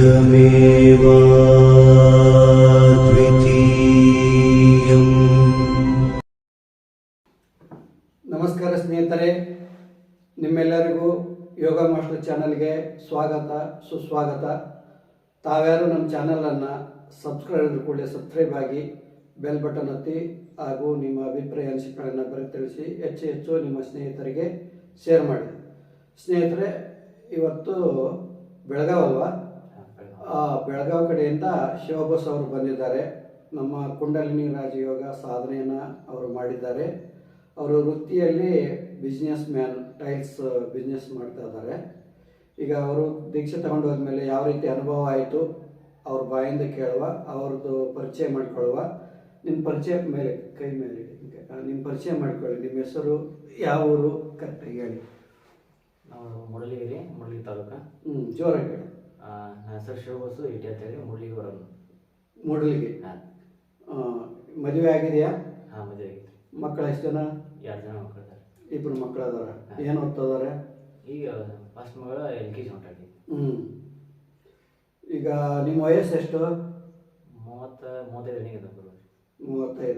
एकमेवाद्वितीयम्। ನಮಸ್ಕಾರ ಸ್ನೇಹಿತರೆ, ನಿಮ್ಮೆಲ್ಲರಿಗೂ ಯೋಗ ಮಾಸ್ಟರ್ ಚಾನಲ್ಗೆ ಸ್ವಾಗತ ಸುಸ್ವಾಗತ. ತಾವ್ಯಾರು ನಮ್ಮ ಚಾನಲನ್ನು ಸಬ್ಸ್ಕ್ರೈಬ್ ಕೂಡಲೇ ಸಬ್ಸ್ಕ್ರೈಬ್ ಆಗಿ ಬೆಲ್ ಬಟನ್ ಒತ್ತಿ ಹಾಗೂ ನಿಮ್ಮ ಅಭಿಪ್ರಾಯ ಅನಿಸಿಕೆಗಳನ್ನು ತಿಳಿಸಿ ಹೆಚ್ಚು ನಿಮ್ಮ ಸ್ನೇಹಿತರಿಗೆ ಶೇರ್ ಮಾಡಿ. ಸ್ನೇಹಿತರೆ, ಇವತ್ತು ಬೆಳಗಾವ್ ಅಲ್ವಾ? ಬೆಳಗಾವ್ ಕಡೆಯಿಂದ ಶಿವಬಸ್ ಅವರು ಬಂದಿದ್ದಾರೆ. ನಮ್ಮ ಕುಂಡಲಿನಿ ರಾಜಯೋಗ ಸಾಧನೆಯನ್ನು ಅವರು ಮಾಡಿದ್ದಾರೆ. ಅವರು ವೃತ್ತಿಯಲ್ಲಿ ಬಿಸ್ನೆಸ್ ಮ್ಯಾನ್, ಟೈಲ್ಸ್ ಬಿಸ್ನೆಸ್ ಮಾಡ್ತಾ ಇದ್ದಾರೆ. ಈಗ ಅವರು ದೀಕ್ಷೆ ತಗೊಂಡು ಹೋದ್ಮೇಲೆ ಯಾವ ರೀತಿ ಅನುಭವ ಆಯಿತು ಅವ್ರ ಬಾಯಿಂದ ಕೇಳುವ, ಅವ್ರದ್ದು ಪರಿಚಯ ಮಾಡಿಕೊಳ್ಳುವ. ನಿಮ್ಮ ಪರಿಚಯ ಮೇಲೆ ಕೈ ಮೇಲೆ ನಿಮ್ಮ ಪರಿಚಯ ಮಾಡಿಕೊಳ್ಳಿ. ನಿಮ್ಮ ಹೆಸರು, ಯಾವ ಊರು ಕರೆಕ್ಟಾಗಿ ಹೇಳಿ. ನಾವು ಮೂಡಲಗಿರಿ ತಾಲೂಕು. ಜೋರಾಗಿ ಹೇಳಿ. ನನ್ನ ಹೆಸರು ಶಿವಬಸು ಇಟಿ ಅಂತೇಳಿ ಮೂಡಲಗಿ ಬರೋದು. ಮೂಡಲಗಿ. ಮದುವೆ ಆಗಿದೆಯಾ? ಹಾಂ, ಮದುವೆ ಆಗಿತ್ತು. ಮಕ್ಕಳು ಎಷ್ಟು ಜನ? 2 ಜನ ಮಕ್ಕಳಿದ್ದಾರೆ. ಇಬ್ಬರು ಮಕ್ಕಳು ಅದಾರ. ಏನು ಓದ್ತಿದ್ದಾರೆ? ಈಗ ಫಸ್ಟ್ ಮಗಳ LKG ಹೊಂಟಾಗಿ. ಈಗ ನಿಮ್ಮ ವಯಸ್ಸು ಎಷ್ಟು? 35 ಇದೆ. 35.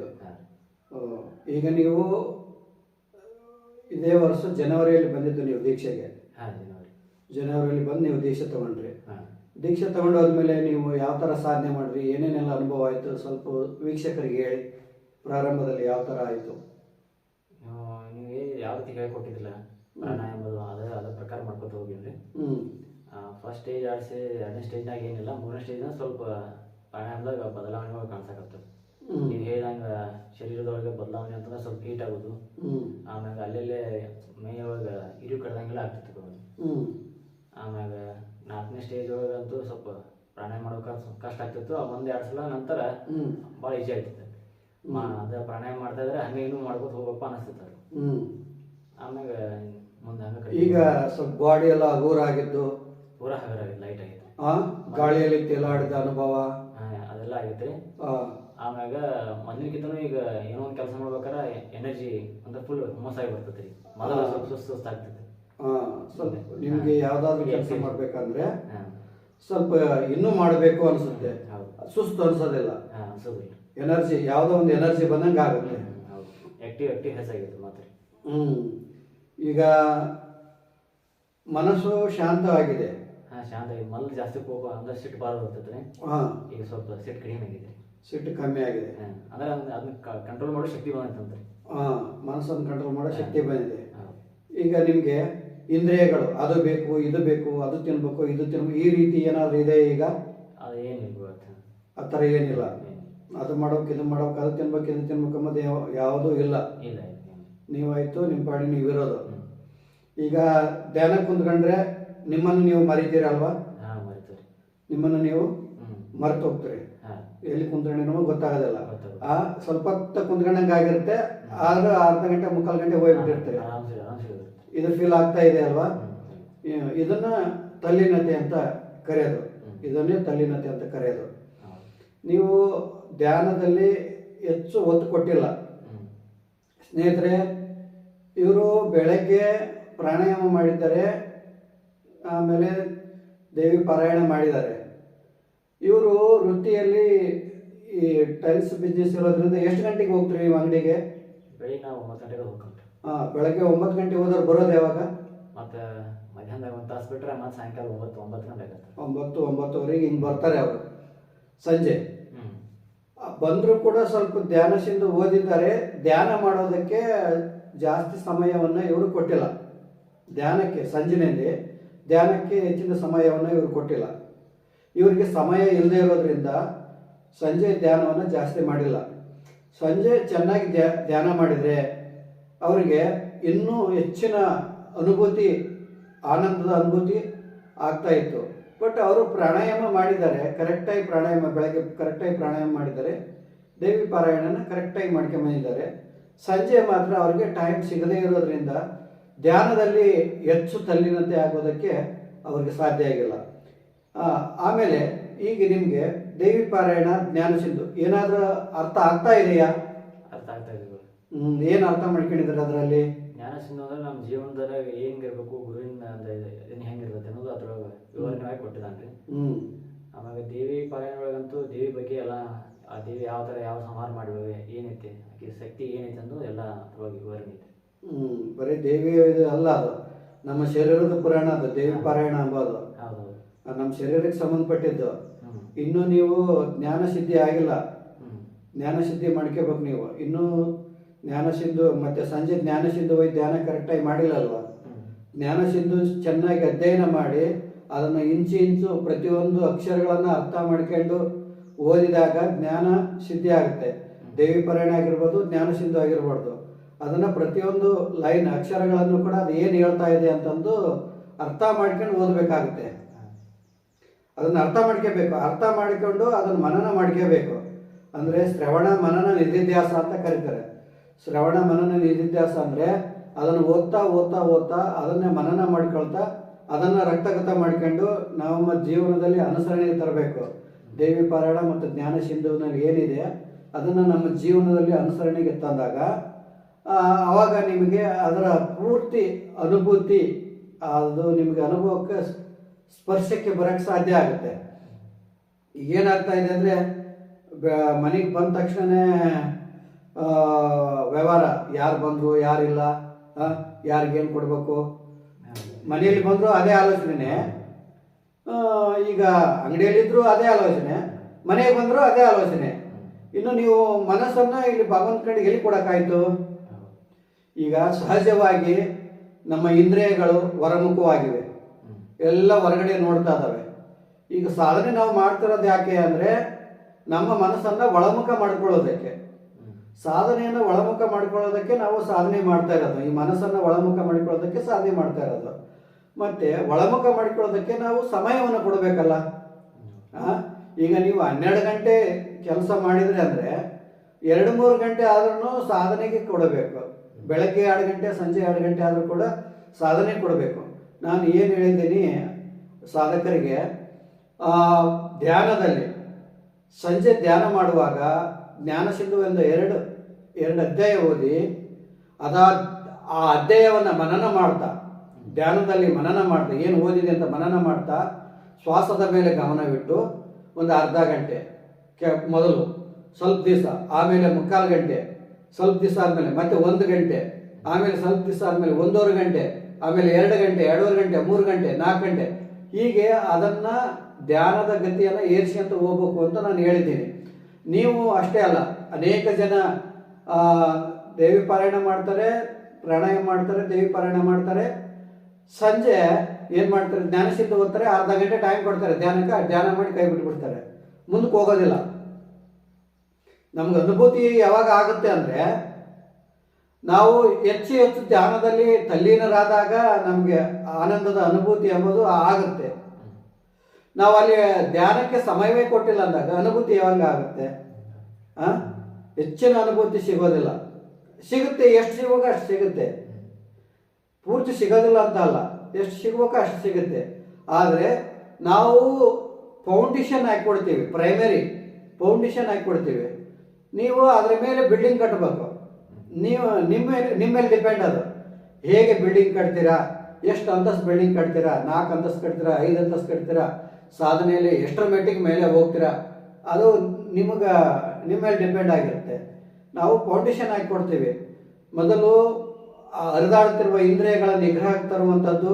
ಈಗ ನೀವು ಇದೇ ವರ್ಷ ಜನವರಿಯಲ್ಲಿ ಬಂದಿದ್ದು ನೀವು ದೀಕ್ಷೆಗೆ? ಹಾಂ, ಜನವರಿಯಲ್ಲಿ ಬಂದು ನೀವು ದೀಕ್ಷೆ ತಗೊಂಡ್ರಿ. ಹಾಂ. ದೀಕ್ಷೆ ತಗೊಂಡೋದ್ಮೇಲೆ ನೀವು ಯಾವ ಥರ ಸಾಧನೆ ಮಾಡಿರಿ, ಏನೇನೆಲ್ಲ ಅನುಭವ ಆಯಿತು ಸ್ವಲ್ಪ ವೀಕ್ಷಕರಿಗೆ ಹೇಳಿ. ಪ್ರಾರಂಭದಲ್ಲಿ ಯಾವ ಥರ ಆಯಿತು? ನೀವು ಯಾವ ರೀತಿ ಹೇಳಿಕೊಟ್ಟಿದ್ದಿಲ್ಲ, ಪ್ರಾಣಾಯಾಮದು ಅದ್ರ ಪ್ರಕಾರ ಮಾಡ್ಕೊತ ಹೋಗಿನ್ರಿ. ಫಸ್ಟ್ ಸ್ಟೇಜ್ ಆಡಿಸಿ 2ನೇ ಸ್ಟೇಜ್ನಾಗ ಏನಿಲ್ಲ, 3ನೇ ಸ್ಟೇಜ್ನಾಗ ಸ್ವಲ್ಪ ಪ್ರಾಣಾಯಾಮದಾಗ ಬದಲಾವಣೆಗಳು ಕಾಣಿಸಕತ್ತವೆ. ನೀವು ಹೇಳಿದಂಗೆ ಶರೀರದೊಳಗೆ ಬದಲಾವಣೆ ಅಂತಂದ್ರೆ ಸ್ವಲ್ಪ ಹೀಟ್ ಆಗೋದು, ಆಮ್ಯಾಗ ಅಲ್ಲೆಲ್ಲೇ ಮೈ ಒಳಗೆ ಇರು ಕಡ್ದಂಗೆಲ್ಲ ಆಗ್ತಿತ್ತು. ಆಮ್ಯಾಗ 4ನೇ ಸ್ಟೇಜ್ ಒಳಗಂತೂ ಸ್ವಲ್ಪ ಪ್ರಾಣಾಯಾಮ ಮಾಡೋಕೆ ಕಷ್ಟ ಆಗ್ತಿತ್ತು. 1-2 ಸಲ ನಂತರ ಭಾಳ ಈಜಿ ಆಗ್ತಿತ್ತು. ಅದ ಪ್ರಾಣಾಯಾಮ ಮಾಡ್ತಾ ಇದ್ರೆ ಹಂಗೆ ಇನ್ನೂ ಮಾಡ್ಕೊತ ಹೋಗಪ್ಪ ಅನಿಸ್ತಿತ್ತು. ಆಮ್ಯಾಗ ಮುಂದೆ ಹಂಗೆ ಈಗ ಸ್ವಲ್ಪ ಬಾಡಿ ಎಲ್ಲ ಹಗೂರ ಆಗಿದ್ದು, ಪೂರಾ ಹಗರ ಆಗಿತ್ತು, ಲೈಟ್ ಆಗಿತ್ತು. ಗಾಳಿಯಲ್ಲಿ ತೇಲಾಡಿದ ಅನುಭವ ಅದೆಲ್ಲ ಆಗೈತ್ರಿ. ಆಮ್ಯಾಗ ಮೊದಲಿಗಿಂತನೂ ಈಗ ಏನೋ ಒಂದು ಕೆಲಸ ಮಾಡ್ಬೇಕಾರೆ ಎನರ್ಜಿ ಅಂದ್ರೆ ಫುಲ್ ಹುಮ್ಮಸ್ಸಾಗಿ ಬರ್ತೈತೆ ರೀ. ಮೊದಲ ಸ್ವಲ್ಪ ಸುಸ್ತು ಆಗ್ತೈತೆ. ಸ್ವಲ್ಪ ನಿಮ್ಗೆ ಯಾವ್ದಾದ್ರು ಕೆಲಸ ಮಾಡ್ಬೇಕಂದ್ರೆ ಸ್ವಲ್ಪ ಇನ್ನೂ ಮಾಡಬೇಕು ಅನ್ಸುತ್ತೆ, ಸುಸ್ತು ಅನ್ಸೋದಿಲ್ಲ. ಅನ್ಸೋದಿಲ್ಲ. ಎನರ್ಜಿ, ಯಾವುದೋ ಒಂದು ಎನರ್ಜಿ ಬಂದಂಗೆ ಆಗುತ್ತೆ. ಆಕ್ಟಿವ್ ಹೆಚ್ಚಾಗಿತ್ತು ಮಾತ್ರ. ಈಗ ಮನಸ್ಸು ಶಾಂತವಾಗಿದೆ. ಶಾಂತ ಆಗಿದೆ. ಮೊದಲು ಜಾಸ್ತಿ ಕೋಪ ಅಂದ್ರೆ ಸಿಟ್ಟು ಬಾರ ಬರ್ತೈತೆ. ಈಗ ಸ್ವಲ್ಪ ಸಿಟ್ಟು ಕಡಿಮೆ ಆಗಿದೆ. ಸಿಟ್ಟು ಕಮ್ಮಿ ಆಗಿದೆ ಅಂದ್ರೆ ಅದನ್ನ ಕಂಟ್ರೋಲ್ ಮಾಡೋ ಶಕ್ತಿ ಬಂದಂತ್ರಿ. ಮನಸ್ಸನ್ನು ಕಂಟ್ರೋಲ್ ಮಾಡೋ ಶಕ್ತಿ ಬಂದಿದೆ. ಈಗ ನಿಮ್ಗೆ ಇಂದ್ರಿಯಗಳು ಅದು ಬೇಕು, ಇದು ಬೇಕು, ಅದು ತಿನ್ಬೇಕು, ಇದು ತಿನ್ಬೇಕು, ಈ ರೀತಿ ಏನಾದ್ರು ಇದೆ ಈಗ? ಅದು ಏನಿಲ್ಲ, ಆ ಥರ ಏನಿಲ್ಲ. ಅದು ಮಾಡೋಕೆ, ಇದು ಮಾಡೋಕೆ, ಅದು ತಿನ್ಬೇಕು, ಇದು ತಿನ್ಬೇಕು ಅನ್ನೋದು ಯಾವುದೂ ಇಲ್ಲ. ನೀವಾಯ್ತು ನಿಮ್ಮ ಪಾಡಿ ನೀವು ಇರೋದು. ಈಗ ಧ್ಯಾನ ಕುಂತ್ಕೊಂಡ್ರೆ ನಿಮ್ಮನ್ನು ನೀವು ಮರಿತೀರಲ್ವಾ? ನಿಮ್ಮನ್ನು ನೀವು ಮರೆತು ಹೋಗ್ತೀರಿ. ಎಲ್ಲಿ ಕುಂತ್ಕೊಂಡ್ರೆ ನಮಗೆ ಗೊತ್ತಾಗೋದಿಲ್ಲ. ಸ್ವಲ್ಪ ಹೊತ್ತು ಕುಂತ್ಕೊಂಡಂಗೆ ಆಗಿರುತ್ತೆ, ಆದ್ರೆ ಅರ್ಧ ಗಂಟೆ 3/4 ಗಂಟೆ ಹೋಗ್ಬಿಟ್ಟಿರ್ತೀರಿ. ಇದು ಫೀಲ್ ಆಗ್ತಾ ಇದೆ ಅಲ್ವಾ? ಇದನ್ನ ತಲ್ಲೀನತೆ ಅಂತ ಕರೆಯೋದು. ಇದನ್ನೇ ತಲ್ಲೀನತೆ ಅಂತ ಕರೆಯೋದು. ನೀವು ಧ್ಯಾನದಲ್ಲಿ ಹೆಚ್ಚು ಒತ್ತು ಕೊಟ್ಟಿಲ್ಲ. ಸ್ನೇಹಿತರೆ, ಇವರು ಬೆಳಗ್ಗೆ ಪ್ರಾಣಾಯಾಮ ಮಾಡಿದ್ದಾರೆ, ಆಮೇಲೆ ದೇವಿ ಪಾರಾಯಣ ಮಾಡಿದ್ದಾರೆ. ಇವರು ವೃತ್ತಿಯಲ್ಲಿ ಈ ಟೈಲ್ಸ್ ಬಿಸ್ನೆಸ್ ಇರೋದ್ರಿಂದ ಎಷ್ಟು ಗಂಟೆಗೆ ಹೋಗ್ತೀರಿ ನೀವು ಅಂಗಡಿಗೆ? ಬೆಳಿಗ್ಗೆ ನಾವು 9 ಗಂಟೆಗೆ ಹೋಗ್ತೀವಿ. ಬೆಳಗ್ಗೆ 9 ಗಂಟೆ ಹೋದ್ರೆ ಬರೋದು ಯಾವಾಗ? ಮತ್ತೆ ಮಧ್ಯಾಹ್ನದಾಗ 1 ತಾಸು ಬಿಟ್ಟರೆ ಮತ್ತೆ ಸಾಯಂಕಾಲ 9 ಗಂಟೆ ಆಗುತ್ತೆ. 9-9:30 ಹಿಂಗೆ ಬರ್ತಾರೆ ಅವರು. ಸಂಜೆ ಬಂದರೂ ಕೂಡ ಸ್ವಲ್ಪ ಧ್ಯಾನದಿಂದ ಓದಿದ್ದಾರೆ. ಧ್ಯಾನ ಮಾಡೋದಕ್ಕೆ ಜಾಸ್ತಿ ಸಮಯವನ್ನು ಇವರು ಕೊಟ್ಟಿಲ್ಲ. ಧ್ಯಾನಕ್ಕೆ ಸಂಜೆಯಲ್ಲಿ ಧ್ಯಾನಕ್ಕೆ ಹೆಚ್ಚಿನ ಸಮಯವನ್ನು ಇವರು ಕೊಟ್ಟಿಲ್ಲ. ಇವರಿಗೆ ಸಮಯ ಇಲ್ಲದೆ ಇರೋದ್ರಿಂದ ಸಂಜೆ ಧ್ಯಾನವನ್ನು ಜಾಸ್ತಿ ಮಾಡಿಲ್ಲ. ಸಂಜೆ ಚೆನ್ನಾಗಿ ಧ್ಯಾನ ಮಾಡಿದರೆ ಅವರಿಗೆ ಇನ್ನೂ ಹೆಚ್ಚಿನ ಅನುಭೂತಿ, ಆನಂದದ ಅನುಭೂತಿ ಆಗ್ತಾ ಇತ್ತು. ಬಟ್ ಅವರು ಪ್ರಾಣಾಯಾಮ ಮಾಡಿದ್ದಾರೆ, ಕರೆಕ್ಟಾಗಿ ಪ್ರಾಣಾಯಾಮ, ಬೆಳಗ್ಗೆ ಕರೆಕ್ಟಾಗಿ ಪ್ರಾಣಾಯಾಮ ಮಾಡಿದ್ದಾರೆ, ದೇವಿ ಪಾರಾಯಣನ ಕರೆಕ್ಟಾಗಿ ಮಾಡ್ಕೊಂಬಂದಿದ್ದಾರೆ. ಸಂಜೆ ಮಾತ್ರ ಅವರಿಗೆ ಟೈಮ್ ಸಿಗದೇ ಇರೋದ್ರಿಂದ ಧ್ಯಾನದಲ್ಲಿ ಹೆಚ್ಚು ತಲ್ಲೀನತೆ ಆಗೋದಕ್ಕೆ ಅವ್ರಿಗೆ ಸಾಧ್ಯ ಆಗಿಲ್ಲ. ಆಮೇಲೆ ಈಗ ನಿಮಗೆ ದೇವಿ ಪಾರಾಯಣ, ಜ್ಞಾನ ಸಿಂಧು ಏನಾದರೂ ಅರ್ಥ ಆಗ್ತಾ ಇದೆಯಾ? ಅರ್ಥ ಆಗ್ತಾ ಇದೆ. ಏನು ಅರ್ಥ ಮಾಡ್ಕೊಂಡಿದ್ದಾರೆ ಅದರಲ್ಲಿ? ಜ್ಞಾನ ಸಿಂಧು ಅಂದ್ರೆ ನಮ್ಮ ಜೀವನದಾಗ ಹೆಂಗಿರ್ಬೇಕು, ಗುರುವಿನ ಹೆಂಗಿರ್ತೈತೆ ಅನ್ನೋದು ಅದ್ರೊಳಗೆ ವಿವರಣೆಯಾಗಿ ಕೊಟ್ಟಿದ್ದಾನೆ ರೀ. ಆಮೇಲೆ ದೇವಿ ಪಾರಾಯಣೊಳಗಂತೂ ದೇವಿ ಬಗ್ಗೆ ಎಲ್ಲ ಆ ದೇವಿ ಯಾವ ಥರ ಯಾವ ಸಂಹಾರ ಮಾಡಿವೆ ಏನೈತೆ ಆಕೆ ಶಕ್ತಿ ಏನೈತೆ ಅಂದು ಎಲ್ಲ ಅದ್ರೊಳಗೆ ವಿವರಣೆ ಐತೆ. ಬರೀ ದೇವಿ ಇದು ಅಲ್ಲ, ಅದು ನಮ್ಮ ಶರೀರದ ಪುರಾಣ, ಅದು ದೇವಿ ಪಾರಾಯಣ ಅಂಬೋದು. ಹೌದು ನಮ್ಮ ಶರೀರಕ್ಕೆ ಸಂಬಂಧಪಟ್ಟಿದ್ದು. ಇನ್ನೂ ನೀವು ಜ್ಞಾನ ಸಿದ್ಧಿ ಆಗಿಲ್ಲ, ಜ್ಞಾನ ಸಿದ್ಧಿ ಮಾಡ್ಕೋಬೇಕು ನೀವು. ಇನ್ನೂ ಜ್ಞಾನ ಸಿಂಧು ಮತ್ತೆ ಸಂಜೆ ಜ್ಞಾನ ಸಿಂಧು ಹೋಗಿ ಧ್ಯಾನ ಕರೆಕ್ಟಾಗಿ ಮಾಡಿಲ್ಲ ಅಲ್ವಾ? ಜ್ಞಾನ ಸಿಂಧು ಚೆನ್ನಾಗಿ ಅಧ್ಯಯನ ಮಾಡಿ ಅದನ್ನು ಇಂಚು ಪ್ರತಿಯೊಂದು ಅಕ್ಷರಗಳನ್ನು ಅರ್ಥ ಮಾಡ್ಕೊಂಡು ಓದಿದಾಗ ಜ್ಞಾನ ಸಿದ್ಧಿ ಆಗುತ್ತೆ. ದೇವಿ ಪಾರಾಯಣ ಆಗಿರ್ಬೋದು, ಜ್ಞಾನ ಸಿಂಧು ಆಗಿರ್ಬಾರ್ದು, ಅದನ್ನು ಪ್ರತಿಯೊಂದು ಲೈನ್ ಅಕ್ಷರಗಳನ್ನು ಕೂಡ ಅದು ಏನು ಹೇಳ್ತಾ ಇದೆ ಅಂತಂದು ಅರ್ಥ ಮಾಡ್ಕೊಂಡು ಓದಬೇಕಾಗುತ್ತೆ. ಅದನ್ನು ಅರ್ಥ ಮಾಡ್ಕೋಬೇಕು. ಅರ್ಥ ಮಾಡಿಕೊಂಡು ಅದನ್ನು ಮನನ ಮಾಡ್ಕೋಬೇಕು. ಅಂದರೆ ಶ್ರವಣ ಮನನ ನಿಧಿಧ್ಯಾಸ ಅಂತ ಕರೀತಾರೆ. ಶ್ರವಣ ಮನನ ನಿಧಿಧ್ಯಾಸ ಅಂದರೆ ಅದನ್ನು ಓದ್ತಾ ಓದ್ತಾ ಓದ್ತಾ ಅದನ್ನೇ ಮನನ ಮಾಡ್ಕೊಳ್ತಾ ಅದನ್ನು ರಕ್ತಗತ ಮಾಡ್ಕೊಂಡು ನಮ್ಮ ಜೀವನದಲ್ಲಿ ಅನುಸರಣೆಗೆ ತರಬೇಕು. ದೇವಿ ಪಾರಾಯಣ ಮತ್ತು ಜ್ಞಾನ ಸಿಂಧುವಿನಲ್ಲಿ ಏನಿದೆ ಅದನ್ನು ನಮ್ಮ ಜೀವನದಲ್ಲಿ ಅನುಸರಣೆಗೆ ತಂದಾಗ ಆವಾಗ ನಿಮಗೆ ಅದರ ಪೂರ್ತಿ ಅನುಭೂತಿ, ಅದು ನಿಮಗೆ ಅನುಭವಕ್ಕೆ ಸ್ಪರ್ಶಕ್ಕೆ ಬರೋಕ್ಕೆ ಸಾಧ್ಯ ಆಗುತ್ತೆ. ಏನಾಗ್ತಾ ಇದೆ ಅಂದರೆ ಮನೆಗೆ ಬಂದ ತಕ್ಷಣವೇ ವ್ಯವಹಾರ, ಯಾರು ಬಂದರು ಯಾರಿಲ್ಲ, ಯಾರಿಗೇನು ಕೊಡಬೇಕು, ಮನೆಯಲ್ಲಿ ಬಂದರೂ ಅದೇ ಆಲೋಚನೆ, ಈಗ ಅಂಗಡಿಯಲ್ಲಿದ್ದರೂ ಅದೇ ಆಲೋಚನೆ, ಮನೆಗೆ ಬಂದರೂ ಅದೇ ಆಲೋಚನೆ. ಇನ್ನು ನೀವು ಮನಸ್ಸನ್ನು ಇಲ್ಲಿ ಭಗವಂತ ಕಡೆಗೆ ಎಲ್ಲಿ ಕೊಡೋಕ್ಕಾಯ್ತು? ಈಗ ಸಹಜವಾಗಿ ನಮ್ಮ ಇಂದ್ರಿಯಗಳು ಹೊರಮುಖವಾಗಿವೆ, ಎಲ್ಲ ಹೊರಗಡೆ ನೋಡ್ತಾ ಇದ್ದಾವೆ. ಈಗ ಸಾಧನೆ ನಾವು ಮಾಡ್ತಿರೋದು ಯಾಕೆ ಅಂದರೆ ನಮ್ಮ ಮನಸ್ಸನ್ನು ಒಳಮುಖ ಮಾಡ್ಕೊಳ್ಳೋದಕ್ಕೆ. ಸಾಧನೆಯನ್ನು ಒಳಮುಖ ಮಾಡ್ಕೊಳ್ಳೋದಕ್ಕೆ ನಾವು ಸಾಧನೆ ಮಾಡ್ತಾ ಇರೋದು. ಈ ಮನಸ್ಸನ್ನು ಒಳಮುಖ ಮಾಡ್ಕೊಳ್ಳೋದಕ್ಕೆ ಸಾಧನೆ ಮಾಡ್ತಾ ಇರೋದು. ಮತ್ತೆ ಒಳಮುಖ ಮಾಡ್ಕೊಳ್ಳೋದಕ್ಕೆ ನಾವು ಸಮಯವನ್ನು ಕೊಡಬೇಕಲ್ಲ. ಈಗ ನೀವು 12 ಗಂಟೆ ಕೆಲಸ ಮಾಡಿದರೆ ಅಂದರೆ 2-3 ಗಂಟೆ ಆದ್ರೂ ಸಾಧನೆಗೆ ಕೊಡಬೇಕು. ಬೆಳಗ್ಗೆ 2 ಗಂಟೆ, ಸಂಜೆ 2 ಗಂಟೆ ಆದರೂ ಕೂಡ ಸಾಧನೆ ಕೊಡಬೇಕು. ನಾನು ಏನು ಹೇಳಿದ್ದೀನಿ ಸಾಧಕರಿಗೆ, ಧ್ಯಾನದಲ್ಲಿ ಸಂಜೆ ಧ್ಯಾನ ಮಾಡುವಾಗ ಜ್ಞಾನ ಸಿಂಧು ಎಂದು ಎರಡು ಅಧ್ಯಾಯ ಓದಿ ಆ ಅಧ್ಯಾಯವನ್ನು ಮನನ ಮಾಡ್ತಾ, ಧ್ಯಾನದಲ್ಲಿ ಮನನ ಮಾಡ್ತಾ ಏನು ಓದಿದೆ ಅಂತ ಮನನ ಮಾಡ್ತಾ ಶ್ವಾಸದ ಮೇಲೆ ಗಮನವಿಟ್ಟು ಒಂದು ಅರ್ಧ ಗಂಟೆ ಮೊದಲು ಸ್ವಲ್ಪ ದಿವಸ, ಆಮೇಲೆ 3/4 ಗಂಟೆ, ಸ್ವಲ್ಪ ದಿವಸ ಆದಮೇಲೆ ಮತ್ತೆ 1 ಗಂಟೆ, ಆಮೇಲೆ ಸ್ವಲ್ಪ ದಿವಸ ಆದಮೇಲೆ 1.5 ಗಂಟೆ, ಆಮೇಲೆ 2 ಗಂಟೆ, 2.5 ಗಂಟೆ, 3 ಗಂಟೆ, 4 ಗಂಟೆ, ಹೀಗೆ ಅದನ್ನು ಧ್ಯಾನದ ಗತಿಯನ್ನು ಏರಿಸ್ಕೊಂತ ಹೋಗ್ಬೇಕು ಅಂತ ನಾನು ಹೇಳಿದ್ದೀನಿ. ನೀವು ಅಷ್ಟೇ ಅಲ್ಲ, ಅನೇಕ ಜನ ದೇವಿ ಪಾರಾಯಣ ಮಾಡ್ತಾರೆ, ಪ್ರಾಣಾಯಾಮ ಮಾಡ್ತಾರೆ, ದೇವಿ ಪಾರಾಯಣ ಮಾಡ್ತಾರೆ, ಸಂಜೆ ಏನು ಮಾಡ್ತಾರೆ, ಜ್ಞಾನ ಸಿದ್ಧ ಓದ್ತಾರೆ, ಅರ್ಧ ಗಂಟೆ ಟೈಮ್ ಕೊಡ್ತಾರೆ ಧ್ಯಾನಕ್ಕೆ, ಧ್ಯಾನ ಮಾಡಿ ಕೈ ಬಿಟ್ಬಿಡ್ತಾರೆ, ಮುಂದಕ್ಕೆ ಹೋಗೋದಿಲ್ಲ. ನಮ್ಗೆ ಅನುಭೂತಿ ಯಾವಾಗ ಆಗುತ್ತೆ ಅಂದರೆ ನಾವು ಹೆಚ್ಚು ಧ್ಯಾನದಲ್ಲಿ ತಲ್ಲೀನರಾದಾಗ ನಮಗೆ ಆನಂದದ ಅನುಭೂತಿ ಎಂಬುದು ಆಗುತ್ತೆ. ನಾವು ಅಲ್ಲಿ ಧ್ಯಾನಕ್ಕೆ ಸಮಯವೇ ಕೊಟ್ಟಿಲ್ಲ ಅಂದಾಗ ಅನುಭೂತಿ ಯಾವಾಗ ಆಗುತ್ತೆ? ಹೆಚ್ಚಿನ ಅನುಭೂತಿ ಸಿಗೋದಿಲ್ಲ. ಸಿಗುತ್ತೆ, ಎಷ್ಟು ಸಿಗುವಾಗ ಅಷ್ಟು ಸಿಗುತ್ತೆ, ಪೂರ್ತಿ ಸಿಗೋದಿಲ್ಲ ಅಂತ ಅಲ್ಲ, ಎಷ್ಟು ಸಿಗ್ಬೇಕೋ ಅಷ್ಟು ಸಿಗುತ್ತೆ. ಆದರೆ ನಾವು ಫೌಂಡೇಶನ್ ಹಾಕಿಕೊಡ್ತೀವಿ, ಪ್ರೈಮರಿ ಫೌಂಡೇಶನ್ ಹಾಕಿಕೊಡ್ತೀವಿ. ನೀವು ಅದರ ಮೇಲೆ ಬಿಲ್ಡಿಂಗ್ ಕಟ್ಟಬೇಕು. ನೀವು ನಿಮ್ಮ ಮೇಲೆ ಡಿಪೆಂಡ್ ಅದು. ಹೇಗೆ ಬಿಲ್ಡಿಂಗ್ ಕಟ್ತೀರಾ, ಎಷ್ಟು ಅಂತಸ್ತು ಬಿಲ್ಡಿಂಗ್ ಕಟ್ತೀರಾ, 4 ಅಂತಸ್ತು ಕಟ್ತೀರಾ, 5 ಅಂತಸ್ತು ಕಟ್ತೀರಾ, ಸಾಧನೆಯಲ್ಲಿ ಎಷ್ಟರ ಮಟ್ಟಿಗೆ ಮೇಲೆ ಹೋಗ್ತೀರಾ, ಅದು ನಿಮ್ಮ ಮೇಲೆ ಡಿಪೆಂಡ್ ಆಗಿರುತ್ತೆ. ನಾವು ಫೌಂಡೇಶನ್ ಹಾಕಿ ಕೊಡ್ತೀವಿ. ಮೊದಲು ಹರಿದಾಡ್ತಿರುವ ಇಂದ್ರಿಯಗಳ ನಿಗ್ರಹಕ್ಕೆ ತರುವಂಥದ್ದು,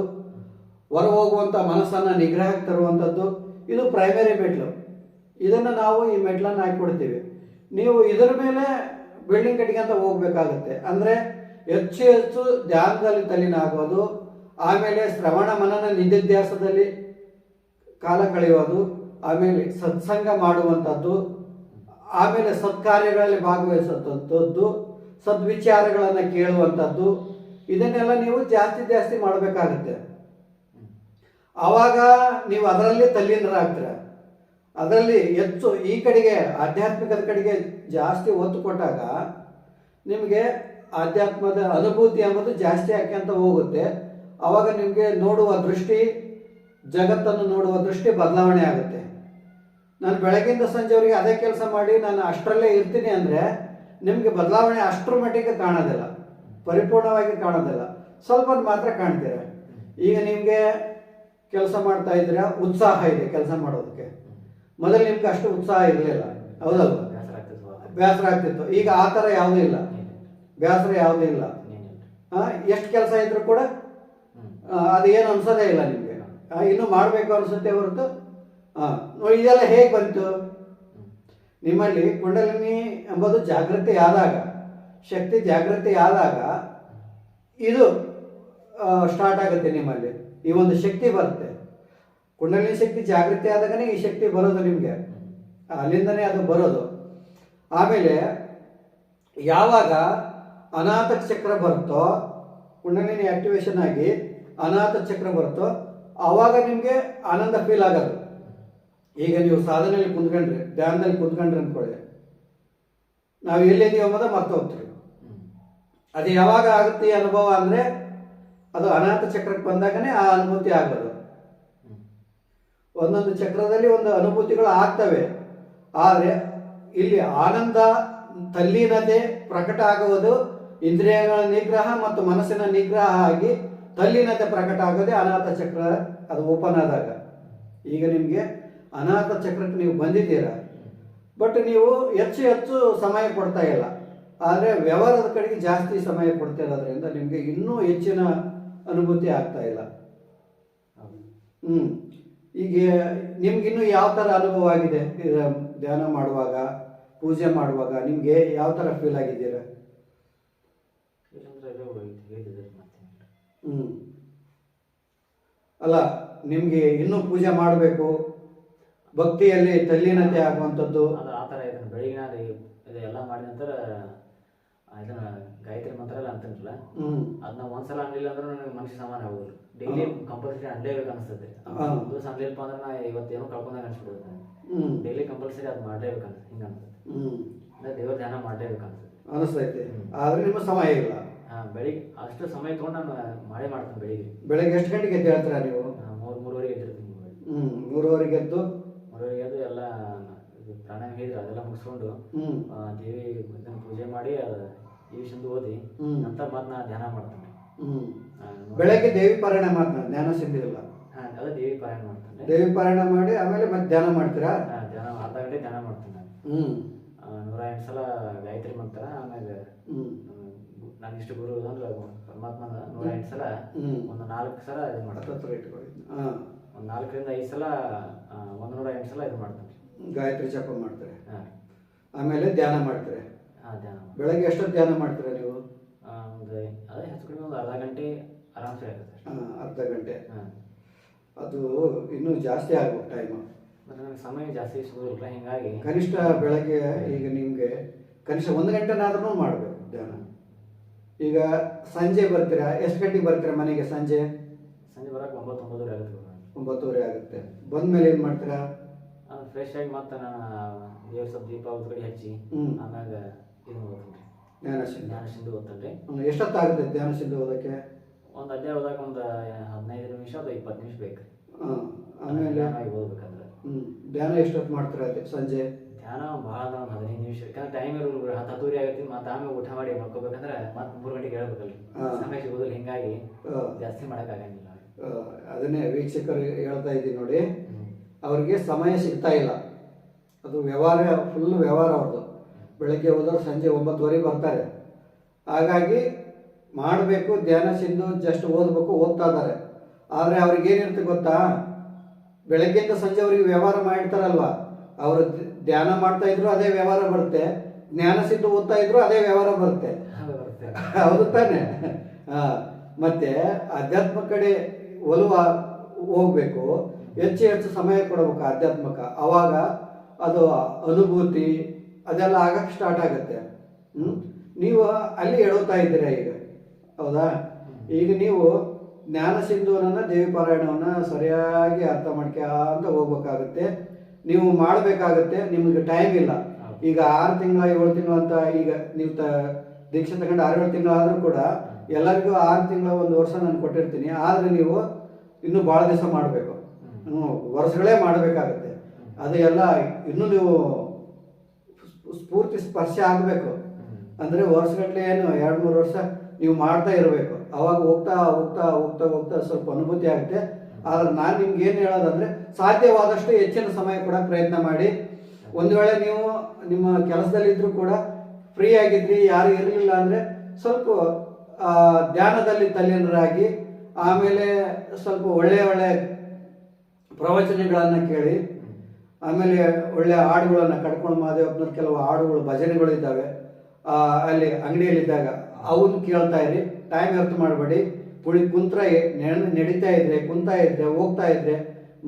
ಹೊರ ಹೋಗುವಂಥ ಮನಸ್ಸನ್ನು ನಿಗ್ರಹಕ್ಕೆ ತರುವಂಥದ್ದು, ಇದು ಪ್ರೈಮರಿ ಮೆಟ್ಲು. ಇದನ್ನು ನಾವು ಈ ಮೆಟ್ಲನ್ನು ಹಾಕಿಕೊಡ್ತೀವಿ. ನೀವು ಇದರ ಮೇಲೆ ಬಿಲ್ಡಿಂಗ್ ಕಟ್ಟಿಗೆ ಹೋಗ್ಬೇಕಾಗುತ್ತೆ. ಅಂದರೆ ಹೆಚ್ಚು ಧ್ಯಾನದಲ್ಲಿ ತಲೀನ ಆಗೋದು, ಆಮೇಲೆ ಶ್ರವಣ ಮನನ ನಿಧಿಧ್ಯಾಸದಲ್ಲಿ ಕಾಲ ಕಳೆಯೋದು, ಆಮೇಲೆ ಸತ್ಸಂಗ ಮಾಡುವಂಥದ್ದು, ಆಮೇಲೆ ಸತ್ಕಾರ್ಯಗಳಲ್ಲಿ ಭಾಗವಹಿಸುವಂಥದ್ದು, ಸದ್ವಿಚಾರಗಳನ್ನು ಕೇಳುವಂಥದ್ದು, ಇದನ್ನೆಲ್ಲ ನೀವು ಜಾಸ್ತಿ ಮಾಡಬೇಕಾಗುತ್ತೆ. ಆವಾಗ ನೀವು ಅದರಲ್ಲಿ ತಲ್ಲೀನರಾಗ್ತೀರ. ಅದರಲ್ಲಿ ಹೆಚ್ಚು ಈ ಕಡೆಗೆ ಆಧ್ಯಾತ್ಮಿಕದ ಕಡೆಗೆ ಜಾಸ್ತಿ ಒತ್ತು ಕೊಟ್ಟಾಗ ನಿಮಗೆ ಆಧ್ಯಾತ್ಮದ ಅನುಭೂತಿ ಎಂಬುದು ಜಾಸ್ತಿ ಆಕ್ಯಂತ ಹೋಗುತ್ತೆ. ಆವಾಗ ನಿಮಗೆ ನೋಡುವ ದೃಷ್ಟಿ, ಜಗತ್ತನ್ನು ನೋಡುವ ದೃಷ್ಟಿ ಬದಲಾವಣೆ ಆಗುತ್ತೆ. ನಾನು ಬೆಳಗ್ಗಿಂದ ಸಂಜೆವರೆಗೆ ಅದೇ ಕೆಲಸ ಮಾಡಿ ನಾನು ಅಷ್ಟರಲ್ಲೇ ಇರ್ತೀನಿ ಅಂದರೆ ನಿಮಗೆ ಬದಲಾವಣೆ ಅಷ್ಟರ ಮಟ್ಟಿಗೆ ಕಾಣೋದಿಲ್ಲ, ಪರಿಪೂರ್ಣವಾಗಿ ಕಾಣೋದಿಲ್ಲ, ಸ್ವಲ್ಪ ಮಾತ್ರ ಕಾಣ್ತೀರ. ಈಗ ನಿಮಗೆ ಕೆಲಸ ಮಾಡ್ತಾ ಇದ್ದೀರಾ, ಉತ್ಸಾಹ ಇದೆ ಕೆಲಸ ಮಾಡೋದಕ್ಕೆ, ಮೊದಲು ನಿಮ್ಗೆ ಅಷ್ಟು ಉತ್ಸಾಹ ಇರಲಿಲ್ಲ, ಹೌದಲ್ವ? ಬೇಸರ ಆಗ್ತಿತ್ತು ಅವಾಗ. ಬೇಸರ ಆಗ್ತಿತ್ತು. ಈಗ ಆ ಥರ ಯಾವುದೂ ಇಲ್ಲ, ಬೇಸರ ಯಾವುದೂ ಇಲ್ಲ. ಎಷ್ಟು ಕೆಲಸ ಇದ್ರೂ ಕೂಡ ಅದೇನು ಅನ್ಸೋದೇ ಇಲ್ಲ ನಿಮಗೆ. ಇನ್ನೂ ಮಾಡಬೇಕು ಅನಿಸುತ್ತೆ ಹೊರತು. ನೋಡಿ, ಇದೆಲ್ಲ ಹೇಗೆ ಬಂತು? ನಿಮ್ಮಲ್ಲಿ ಕುಂಡಲಿನಿ ಎಂಬುದು ಜಾಗೃತಿ ಆದಾಗ, ಶಕ್ತಿ ಜಾಗೃತಿ ಆದಾಗ ಇದು ಸ್ಟಾರ್ಟ್ ಆಗುತ್ತೆ ನಿಮ್ಮಲ್ಲಿ. ಈ ಒಂದು ಶಕ್ತಿ ಬರುತ್ತೆ. ಕುಂಡಲಿನಿ ಶಕ್ತಿ ಜಾಗೃತಿ ಆದಾಗನೇ ಈ ಶಕ್ತಿ ಬರೋದು ನಿಮಗೆ, ಅಲ್ಲಿಂದನೇ ಅದು ಬರೋದು. ಆಮೇಲೆ ಯಾವಾಗ ಅನಾಥ ಚಕ್ರ ಬರುತ್ತೋ, ಕುಂಡಲಿನಿ ಆಕ್ಟಿವೇಶನ್ ಆಗಿ ಅನಾಥ ಚಕ್ರ ಬರುತ್ತೋ, ಆವಾಗ ನಿಮಗೆ ಆನಂದ ಫೀಲ್ ಆಗೋದು. ಈಗ ನೀವು ಸಾಧನೆಯಲ್ಲಿ ಕುಂತ್ಕೊಂಡ್ರಿ, ಧ್ಯಾನದಲ್ಲಿ ಕುಂತ್ಕೊಂಡ್ರಿ ಅಂದ್ಕೊಳ್ಳಿ, ನಾವು ಎಲ್ಲಿದ್ದೀವಿ ಅನ್ನೋದ ಮರ್ತು ಹೋಗ್ತೀವಿ. ಅದು ಯಾವಾಗ ಆಗುತ್ತೆ ಅನುಭವ ಅಂದರೆ ಅದು ಅನಾಥ ಚಕ್ರಕ್ಕೆ ಬಂದಾಗನೇ ಆ ಅನುಭೂತಿ ಆಗೋದು. ಒಂದೊಂದು ಚಕ್ರದಲ್ಲಿ ಒಂದು ಅನುಭೂತಿಗಳು ಆಗ್ತವೆ. ಆದರೆ ಇಲ್ಲಿ ಆನಂದ, ತಲ್ಲೀನತೆ ಪ್ರಕಟ ಆಗುವುದು ಇಂದ್ರಿಯಗಳ ನಿಗ್ರಹ ಮತ್ತು ಮನಸ್ಸಿನ ನಿಗ್ರಹ ಆಗಿ ತಲ್ಲೀನತೆ ಪ್ರಕಟ ಆಗೋದೇ ಅನಾಥ ಚಕ್ರ ಅದು ಓಪನ್ ಆದಾಗ. ಈಗ ನಿಮಗೆ ಅನಾಥ ಚಕ್ರಕ್ಕೆ ನೀವು ಬಂದಿದ್ದೀರಾ, ಬಟ್ ನೀವು ಹೆಚ್ಚು ಸಮಯ ಕೊಡ್ತಾ ಇಲ್ಲ. ಆದರೆ ವ್ಯವಹಾರದ ಕಡೆಗೆ ಜಾಸ್ತಿ ಸಮಯ ಕೊಡ್ತಿರೋದ್ರಿಂದ ನಿಮಗೆ ಇನ್ನೂ ಹೆಚ್ಚಿನ ಅನುಭೂತಿ ಆಗ್ತಾ ಇಲ್ಲ. ಈಗ ನಿಮ್ಗಿನ್ನೂ ಯಾವ ಥರ ಅನುಭವ ಆಗಿದೆ? ಧ್ಯಾನ ಮಾಡುವಾಗ, ಪೂಜೆ ಮಾಡುವಾಗ ನಿಮಗೆ ಯಾವ ಥರ ಫೀಲ್ ಆಗಿದ್ದೀರಾ? ಅಲ್ಲ, ನಿಮಗೆ ಇನ್ನೂ ಪೂಜೆ ಮಾಡಬೇಕು, ಭಕ್ತಿಯಲ್ಲಿ ತಲ್ಲೀನತೆ ಆಗುವಂಥದ್ದು ಆ ಥರ ಇದನ್ನು ಬೆಳಿಗ್ಗೆ ಇದೆಲ್ಲ ಮಾಡಿದ ನಂತರ ಇದನ್ನ ಗಾಯತ್ರಿ ಮಂತ್ರ ಎಲ್ಲ ಅಂತಂಗಿಲ್ಲ, ಅದನ್ನ ಒಂದ್ಸಲ ಅನ್ಲಿಲ್ಲ ಅಂದ್ರೆ ನನಗೆ ಮನುಷ್ಯ ಸಮಾನ ಆಗೋದಿಲ್ಲ. ಡೈಲಿ ಕಂಪಲ್ಸರಿ ಅನ್ಲೇಬೇಕು ಅನಿಸ್ತದೆ. ಒಂದು ದಿವಸ ಅನ್ಲಿಲ್ಪ ಅಂದ್ರೆ ನಾ ಇವತ್ತೇನೋ ಕಳ್ಕೊಂಡಾಗ ಅನ್ಸ್ಬಿಡುತ್ತೆ. ಡೈಲಿ ಕಂಪಲ್ಸರಿ ಅದು ಮಾಡಲೇಬೇಕು ಅನ್ಸುತ್ತೆ, ಹಿಂಗೆ ಅನ್ಸುತ್ತೆ. ದೇವ್ರ ಧ್ಯಾನ ಮಾಡಲೇಬೇಕು ಅನಿಸ್ತೈತೆ. ಆದ್ರೆ ನಿಮ್ಮ ಸಮಯ ಇಲ್ಲ. ಬೆಳಿಗ್ಗೆ ಅಷ್ಟು ಸಮಯ ತೊಗೊಂಡು ನಾನು ಮಾಡ್ತೇನೆ. ಬೆಳಿಗ್ಗೆ ಎಷ್ಟು ಗಂಟೆಗೆ ಎದ್ದು ಹೇಳ್ತೀರಾ ನೀವು? 3-3:30 ಎದ್ದಿರ್ತೀನಿ. 3:30 ಎದ್ದು ಎಲ್ಲ ಪ್ರಾಣಾಯಾಮ ಹೇಳಿದ್ರೆ ಅದೆಲ್ಲ ಮುಗಿಸ್ಕೊಂಡು ದೇವಿ ಪೂಜೆ ಮಾಡಿ ದೇವಿ ಸಿಂಧು ಓದಿ ನಂತರ ಮತ್ತೆ ನಾ ಧ್ಯಾನ ಮಾಡ್ತೇನೆ. ಬೆಳಗ್ಗೆ ದೇವಿ ಪಾರಾಯಣ ಮಾಡ್ತಾನೆ, ಧ್ಯಾನ ಸಿದ್ಧಿಲ್ಲ. ಅದೇ ದೇವಿ ಪಾರಾಯಣ ಮಾಡ್ತಾನೆ. ದೇವಿ ಪಾರಾಯಣ ಮಾಡಿ ಆಮೇಲೆ ಮತ್ತೆ ಧ್ಯಾನ ಮಾಡ್ತೀರಾ? ಧ್ಯಾನ ಅರ್ಧ ಗಂಟೆ ಧ್ಯಾನ ಮಾಡ್ತೇನೆ. 108 ಸಲ ಗಾಯತ್ರಿ ಮಂತ್ರ, ಆಮೇಲೆ ನಾನು ಇಷ್ಟು ಗುರು ಅಂದ್ರೆ ಪರಮಾತ್ಮನ 108 ಸಲ, ಒಂದು 4 ಸಲ ಇದು ಮಾಡ್ತಾರೆ. ಒಂದು 4ರಿಂದ 5 ಸಲ 108 ಸಲ ಇದು ಮಾಡ್ತಾರೆ. ಗಾಯತ್ರಿ ಜಪ ಮಾಡ್ತಾರೆ. ಆಮೇಲೆ ಧ್ಯಾನ ಮಾಡ್ತಾರೆ. ಧ್ಯಾನ ಬೆಳಗ್ಗೆ ಎಷ್ಟೊತ್ತು ಧ್ಯಾನ ಮಾಡ್ತೀರಾ ನೀವು? ಅದೇ ಹೆಚ್ಚು ಕಡಿಮೆ ಒಂದು ಅರ್ಧ ಗಂಟೆ ಆರಾಮ್ಸೆ ಆಗುತ್ತೆ. ಅರ್ಧ ಗಂಟೆ. ಅದು ಇನ್ನೂ ಜಾಸ್ತಿ ಆಗ್ಬೇಕು ಟೈಮು. ಮತ್ತು ನನಗೆ ಸಮಯ ಜಾಸ್ತಿ ಸಿಗೋದಿಲ್ಲ, ಹೀಗಾಗಿ ಕನಿಷ್ಠ ಬೆಳಗ್ಗೆ ಈಗ ನಿಮಗೆ ಕನಿಷ್ಠ 1 ಗಂಟೆನಾದ್ರೂ ಮಾಡಬೇಕು ಧ್ಯಾನ. ಈಗ ಸಂಜೆ ಬರ್ತೀರಾ, ಎಷ್ಟು ಗಂಟೆಗೆ ಬರ್ತೀರಾ ಮನೆಗೆ? ಸಂಜೆ ಬರೋಕೆ 9-9:30 ಆಗುತ್ತೆ. 9:30 ಆಗುತ್ತೆ. ಬಂದ್ಮೇಲೆ ಏನು ಮಾಡ್ತೀರಾ? ಫ್ರೆಶ್ ಆಗಿ ಮತ್ತೆ ನಾನು ದೇವ್ರ ಸ್ವಲ್ಪ ದೀಪ ಉದ್ಗಡೆ ಹಚ್ಚಿ ಆಮ್ಯಾಗ ಇದನ್ನು ಓದ್ತೀನಿ, ಧ್ಯಾನ ಸಿಂಧು ಓದ್ತೇನೆ. ಎಷ್ಟೊತ್ತಾಗುತ್ತೆ ಧ್ಯಾನ ಸಿಂಧು ಓದಕ್ಕೆ? ಒಂದು ಅಧ್ಯಾಯ ಓದಾಕ ಒಂದು 15 ನಿಮಿಷ ಅಥವಾ 20 ನಿಮಿಷ ಬೇಕು. ಆಮೇಲೆ ಓದ್ಬೇಕಂದ್ರೆ ಧ್ಯಾನ ಎಷ್ಟೊತ್ತು ಮಾಡ್ತೀರಾ ಸಂಜೆ? ಧ್ಯಾನ ಭಾಳ ಒಂದು 15 ನಿಮಿಷ. ಯಾಕಂದ್ರೆ ಟೈಮ್ ಇರೋಲ್ಲ, 10:30 ಆಗತ್ತೆ. ಮತ್ತೆ ಆಮೇಲೆ ಊಟ ಮಾಡಿ ಮಾಡ್ಕೋಬೇಕಂದ್ರೆ ಮತ್ತೆ 3 ಗಂಟೆಗೆ ಹೇಳ್ಬೇಕಲ್ಲ, ಸಮಯ ಸಿಗೋದಿಲ್ಲ. ಹಿಂಗಾಗಿ ಜಾಸ್ತಿ ಮಾಡೋಕ್ಕಾಗಂಗಿಲ್ಲ. ಅದನ್ನೇ ವೀಕ್ಷಕರು ಹೇಳ್ತಾ ಇದ್ದೀನಿ ನೋಡಿ, ಅವ್ರಿಗೆ ಸಮಯ ಸಿಗ್ತಾ ಇಲ್ಲ. ಅದು ವ್ಯವಹಾರ, ಫುಲ್ ವ್ಯವಹಾರ ಅವ್ರದ್ದು. ಬೆಳಗ್ಗೆ ಹೋದವ್ರು ಸಂಜೆ 9:30 ಬರ್ತಾರೆ. ಹಾಗಾಗಿ ಮಾಡಬೇಕು ಧ್ಯಾನ ಸಿಂಧು, ಜಸ್ಟ್ ಓದ್ತಾ ಇದ್ದಾರೆ. ಆದರೆ ಅವ್ರಿಗೇನಿರುತ್ತೆ ಗೊತ್ತಾ, ಬೆಳಗ್ಗೆಯಿಂದ ಸಂಜೆ ಅವ್ರಿಗೆ ವ್ಯವಹಾರ ಮಾಡಿರ್ತಾರಲ್ವ, ಅವರು ಧ್ಯಾನ ಮಾಡ್ತಾ ಇದ್ರು ಅದೇ ವ್ಯವಹಾರ ಬರುತ್ತೆ, ಜ್ಞಾನ ಸಿಂಧು ಓದ್ತಾ ಇದ್ರು ಅದೇ ವ್ಯವಹಾರ ಬರುತ್ತೆ. ಹೌದು ತಾನೆ? ಮತ್ತೆ ಅಧ್ಯಾತ್ಮ ಕಡೆ ಒಲವ ಹೋಗ್ಬೇಕು, ಹೆಚ್ಚು ಸಮಯ ಕೊಡಬೇಕು ಆಧ್ಯಾತ್ಮಕ. ಅವಾಗ ಅದು ಅನುಭೂತಿ ಅದೆಲ್ಲ ಆಗಕ್ಕೆ ಸ್ಟಾರ್ಟ್ ಆಗುತ್ತೆ. ನೀವು ಅಲ್ಲಿ ಎಡುತ್ತಾ ಇದ್ದೀರಾ ಈಗ, ಹೌದಾ? ಈಗ ನೀವು ಜ್ಞಾನ ಸಿಂಧುವನ್ನ, ದೇವಿ ಪಾರಾಯಣವನ್ನು ಸರಿಯಾಗಿ ಅರ್ಥ ಮಾಡ್ಕೊಂತ ಹೋಗ್ಬೇಕಾಗುತ್ತೆ. ನೀವು ಮಾಡಬೇಕಾಗುತ್ತೆ, ನಿಮಗೆ ಟೈಮ್ ಇಲ್ಲ. ಈಗ 6 ತಿಂಗಳ 7 ತಿಂಗಳು ಅಂತ, ಈಗ ನೀವು ದೀಕ್ಷೆ ತಗೊಂಡು 6-7 ತಿಂಗಳಾದರೂ ಕೂಡ ಎಲ್ಲರಿಗೂ 6 ತಿಂಗಳ 1 ವರ್ಷ ನಾನು ಕೊಟ್ಟಿರ್ತೀನಿ. ಆದರೆ ನೀವು ಇನ್ನೂ ಭಾಳ ದಿವಸ ಮಾಡಬೇಕು, ವರ್ಷಗಳೇ ಮಾಡಬೇಕಾಗುತ್ತೆ. ಅದು ಎಲ್ಲ ಇನ್ನೂ ನೀವು ಸ್ಫೂರ್ತಿ ಸ್ಪರ್ಶ ಆಗಬೇಕು ಅಂದರೆ ವರ್ಷಗಟ್ಟಲೆ ಏನು 2-3 ವರ್ಷ ನೀವು ಮಾಡ್ತಾ ಇರಬೇಕು. ಅವಾಗ ಹೋಗ್ತಾ ಹೋಗ್ತಾ ಹೋಗ್ತಾ ಹೋಗ್ತಾ ಸ್ವಲ್ಪ ಅನುಭೂತಿ ಆಗುತ್ತೆ. ಆದರೆ ನಾನು ನಿಮ್ಗೆ ಏನು ಹೇಳೋದಂದರೆ, ಸಾಧ್ಯವಾದಷ್ಟು ಹೆಚ್ಚಿನ ಸಮಯ ಕೂಡ ಪ್ರಯತ್ನ ಮಾಡಿ. ಒಂದು ವೇಳೆ ನೀವು ನಿಮ್ಮ ಕೆಲಸದಲ್ಲಿದ್ದರೂ ಕೂಡ ಫ್ರೀ ಆಗಿದ್ರಿ, ಯಾರು ಇರಲಿಲ್ಲ ಅಂದರೆ ಸ್ವಲ್ಪ ಧ್ಯಾನದಲ್ಲಿ ತಲ್ಲೀನರಾಗಿ, ಆಮೇಲೆ ಸ್ವಲ್ಪ ಒಳ್ಳೆಯ ಪ್ರವಚನಗಳನ್ನು ಕೇಳಿ, ಆಮೇಲೆ ಒಳ್ಳೆಯ ಹಾಡುಗಳನ್ನು ಕಡ್ಕೊಂಡು ಮಾದೇವಪ್ಪನ ಕೆಲವು ಹಾಡುಗಳು ಭಜನೆಗಳು ಇದ್ದಾವೆ ಅಲ್ಲಿ ಅಂಗಡಿಯಲ್ಲಿದ್ದಾಗ ಅವನ್ನ ಕೇಳ್ತಾ ಇರಿ. ಟೈಮ್ ವ್ಯರ್ಥ ಮಾಡಬೇಡಿ. ಕುಂತ್ರ ನಡೀತಾ ಇದ್ರೆ, ಕುಂತಾ ಇದ್ರೆ, ಹೋಗ್ತಾ ಇದ್ರೆ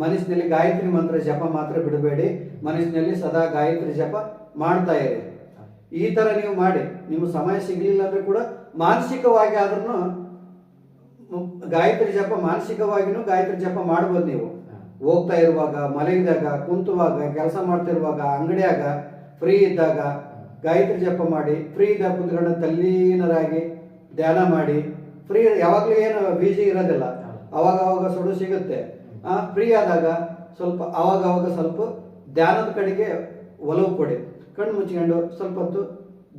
ಮನಸ್ಸಿನಲ್ಲಿ ಗಾಯತ್ರಿ ಮಂತ್ರ ಜಪ ಮಾತ್ರ ಬಿಡಬೇಡಿ. ಮನಸ್ಸಿನಲ್ಲಿ ಸದಾ ಗಾಯತ್ರಿ ಜಪ ಮಾಡ್ತಾ ಇರಿ. ಈ ಥರ ನೀವು ಮಾಡಿ. ನಿಮ್ಗೆ ಸಮಯ ಸಿಗಲಿಲ್ಲ ಅಂದ್ರೆ ಕೂಡ ಮಾನಸಿಕವಾಗಿ ಆದ್ರೂ ಗಾಯತ್ರಿ ಜಪ, ಮಾನಸಿಕವಾಗಿನೂ ಗಾಯತ್ರಿ ಜಪ ಮಾಡ್ಬೋದು. ನೀವು ಹೋಗ್ತಾ ಇರುವಾಗ, ಮಲಗಿದಾಗ, ಕುಂತುವಾಗ, ಕೆಲಸ ಮಾಡ್ತಿರುವಾಗ, ಅಂಗಡಿಯಾಗ ಫ್ರೀ ಇದ್ದಾಗ ಗಾಯತ್ರಿ ಜಪ ಮಾಡಿ. ಫ್ರೀ ಇದ್ದಾಗ ಕುಂತ್ಕೊಂಡು ತಲ್ಲೀನರಾಗಿ ಧ್ಯಾನ ಮಾಡಿ. ಫ್ರೀ ಯಾವಾಗಲೂ ಏನು ಬಿಜಿ ಇರೋದಿಲ್ಲ, ಅವಾಗ ಸುಡು ಸಿಗುತ್ತೆ. ಫ್ರೀ ಆದಾಗ ಸ್ವಲ್ಪ ಅವಾಗ ಸ್ವಲ್ಪ ಧ್ಯಾನದ ಕಡೆಗೆ ಒಲವು ಕೊಡಿ. ಕಣ್ಣು ಮುಚ್ಕೊಂಡು ಸ್ವಲ್ಪ ಹೊತ್ತು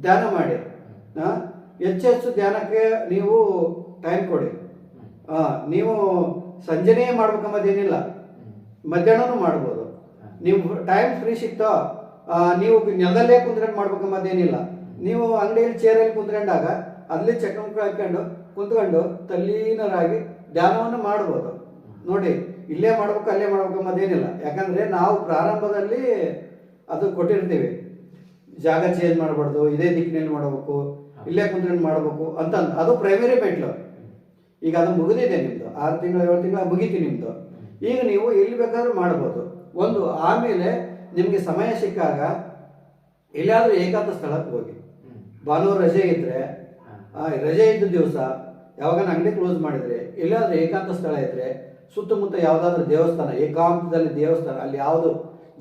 ಧ್ಯಾನ ಮಾಡಿ. ಹೆಚ್ಚು ಧ್ಯಾನಕ್ಕೆ ನೀವು ಟೈಮ್ ಕೊಡಿ. ನೀವು ಸಂಜೆನೇ ಮಾಡ್ಬೇಕಂಬುದೇನಿಲ್ಲ, ಮಧ್ಯಾಹ್ನನೂ ಮಾಡ್ಬೋದು. ನೀವು ಟೈಮ್ ಫ್ರೀ ಸಿಕ್ತೋ ನೀವು ನೆಲದಲ್ಲೇ ಕುಂತ್ಕೊಂಡು ಮಾಡ್ಬೇಕಂಬುದೇನಿಲ್ಲ. ನೀವು ಅಂಗಡಿಯಲ್ಲಿ ಚೇರಲ್ಲಿ ಕುಂತ್ಕೊಂಡಾಗ ಅಲ್ಲೇ ಚಕ್ರ ಹಾಕೊಂಡು ಕುಂತ್ಕೊಂಡು ತಲ್ಲೀನರಾಗಿ ಧ್ಯಾನವನ್ನು ಮಾಡ್ಬೋದು. ನೋಡಿ, ಇಲ್ಲೇ ಮಾಡ್ಬೇಕು ಅಲ್ಲೇ ಮಾಡ್ಬೇಕಂಬುದೇನಿಲ್ಲ. ಯಾಕಂದರೆ ನಾವು ಪ್ರಾರಂಭದಲ್ಲಿ ಅದು ಕೊಟ್ಟಿರ್ತೀವಿ, ಜಾಗ ಚೇಂಜ್ ಮಾಡಬಾರ್ದು, ಇದೇ ದಿಕ್ಕಿನಲ್ಲಿ ಮಾಡಬೇಕು, ಇಲ್ಲೇ ಕುಂತ್ಕೊಂಡು ಮಾಡಬೇಕು ಅಂತ. ಅದು ಪ್ರೈಮರಿ ಮೆಟ್ಲು. ಈಗ ಅದು ಮುಗಿದಿದೆ ನಿಮ್ಮದು, 6 ತಿಂಗಳು 7 ತಿಂಗಳು ಮುಗೀತಿ ನಿಮ್ಮದು. ಈಗ ನೀವು ಎಲ್ಲಿ ಬೇಕಾದ್ರೂ ಮಾಡ್ಬೋದು. ಒಂದು ಆಮೇಲೆ ನಿಮಗೆ ಸಮಯ ಸಿಕ್ಕಾಗ ಎಲ್ಲಾದರೂ ಏಕಾಂತ ಸ್ಥಳಕ್ಕೆ ಹೋಗಿ. ಭಾನುವಾರ ರಜೆ ಇದ್ದರೆ, ರಜೆ ಇದ್ದ ದಿವಸ ಯಾವಾಗ ಅಂಗಡಿ ಕ್ಲೋಸ್ ಮಾಡಿದರೆ ಎಲ್ಲಾದರೂ ಏಕಾಂತ ಸ್ಥಳ ಇದ್ದರೆ, ಸುತ್ತಮುತ್ತ ಯಾವುದಾದ್ರೂ ದೇವಸ್ಥಾನ, ಏಕಾಂತದಲ್ಲಿ ದೇವಸ್ಥಾನ, ಅಲ್ಲಿ ಯಾವುದು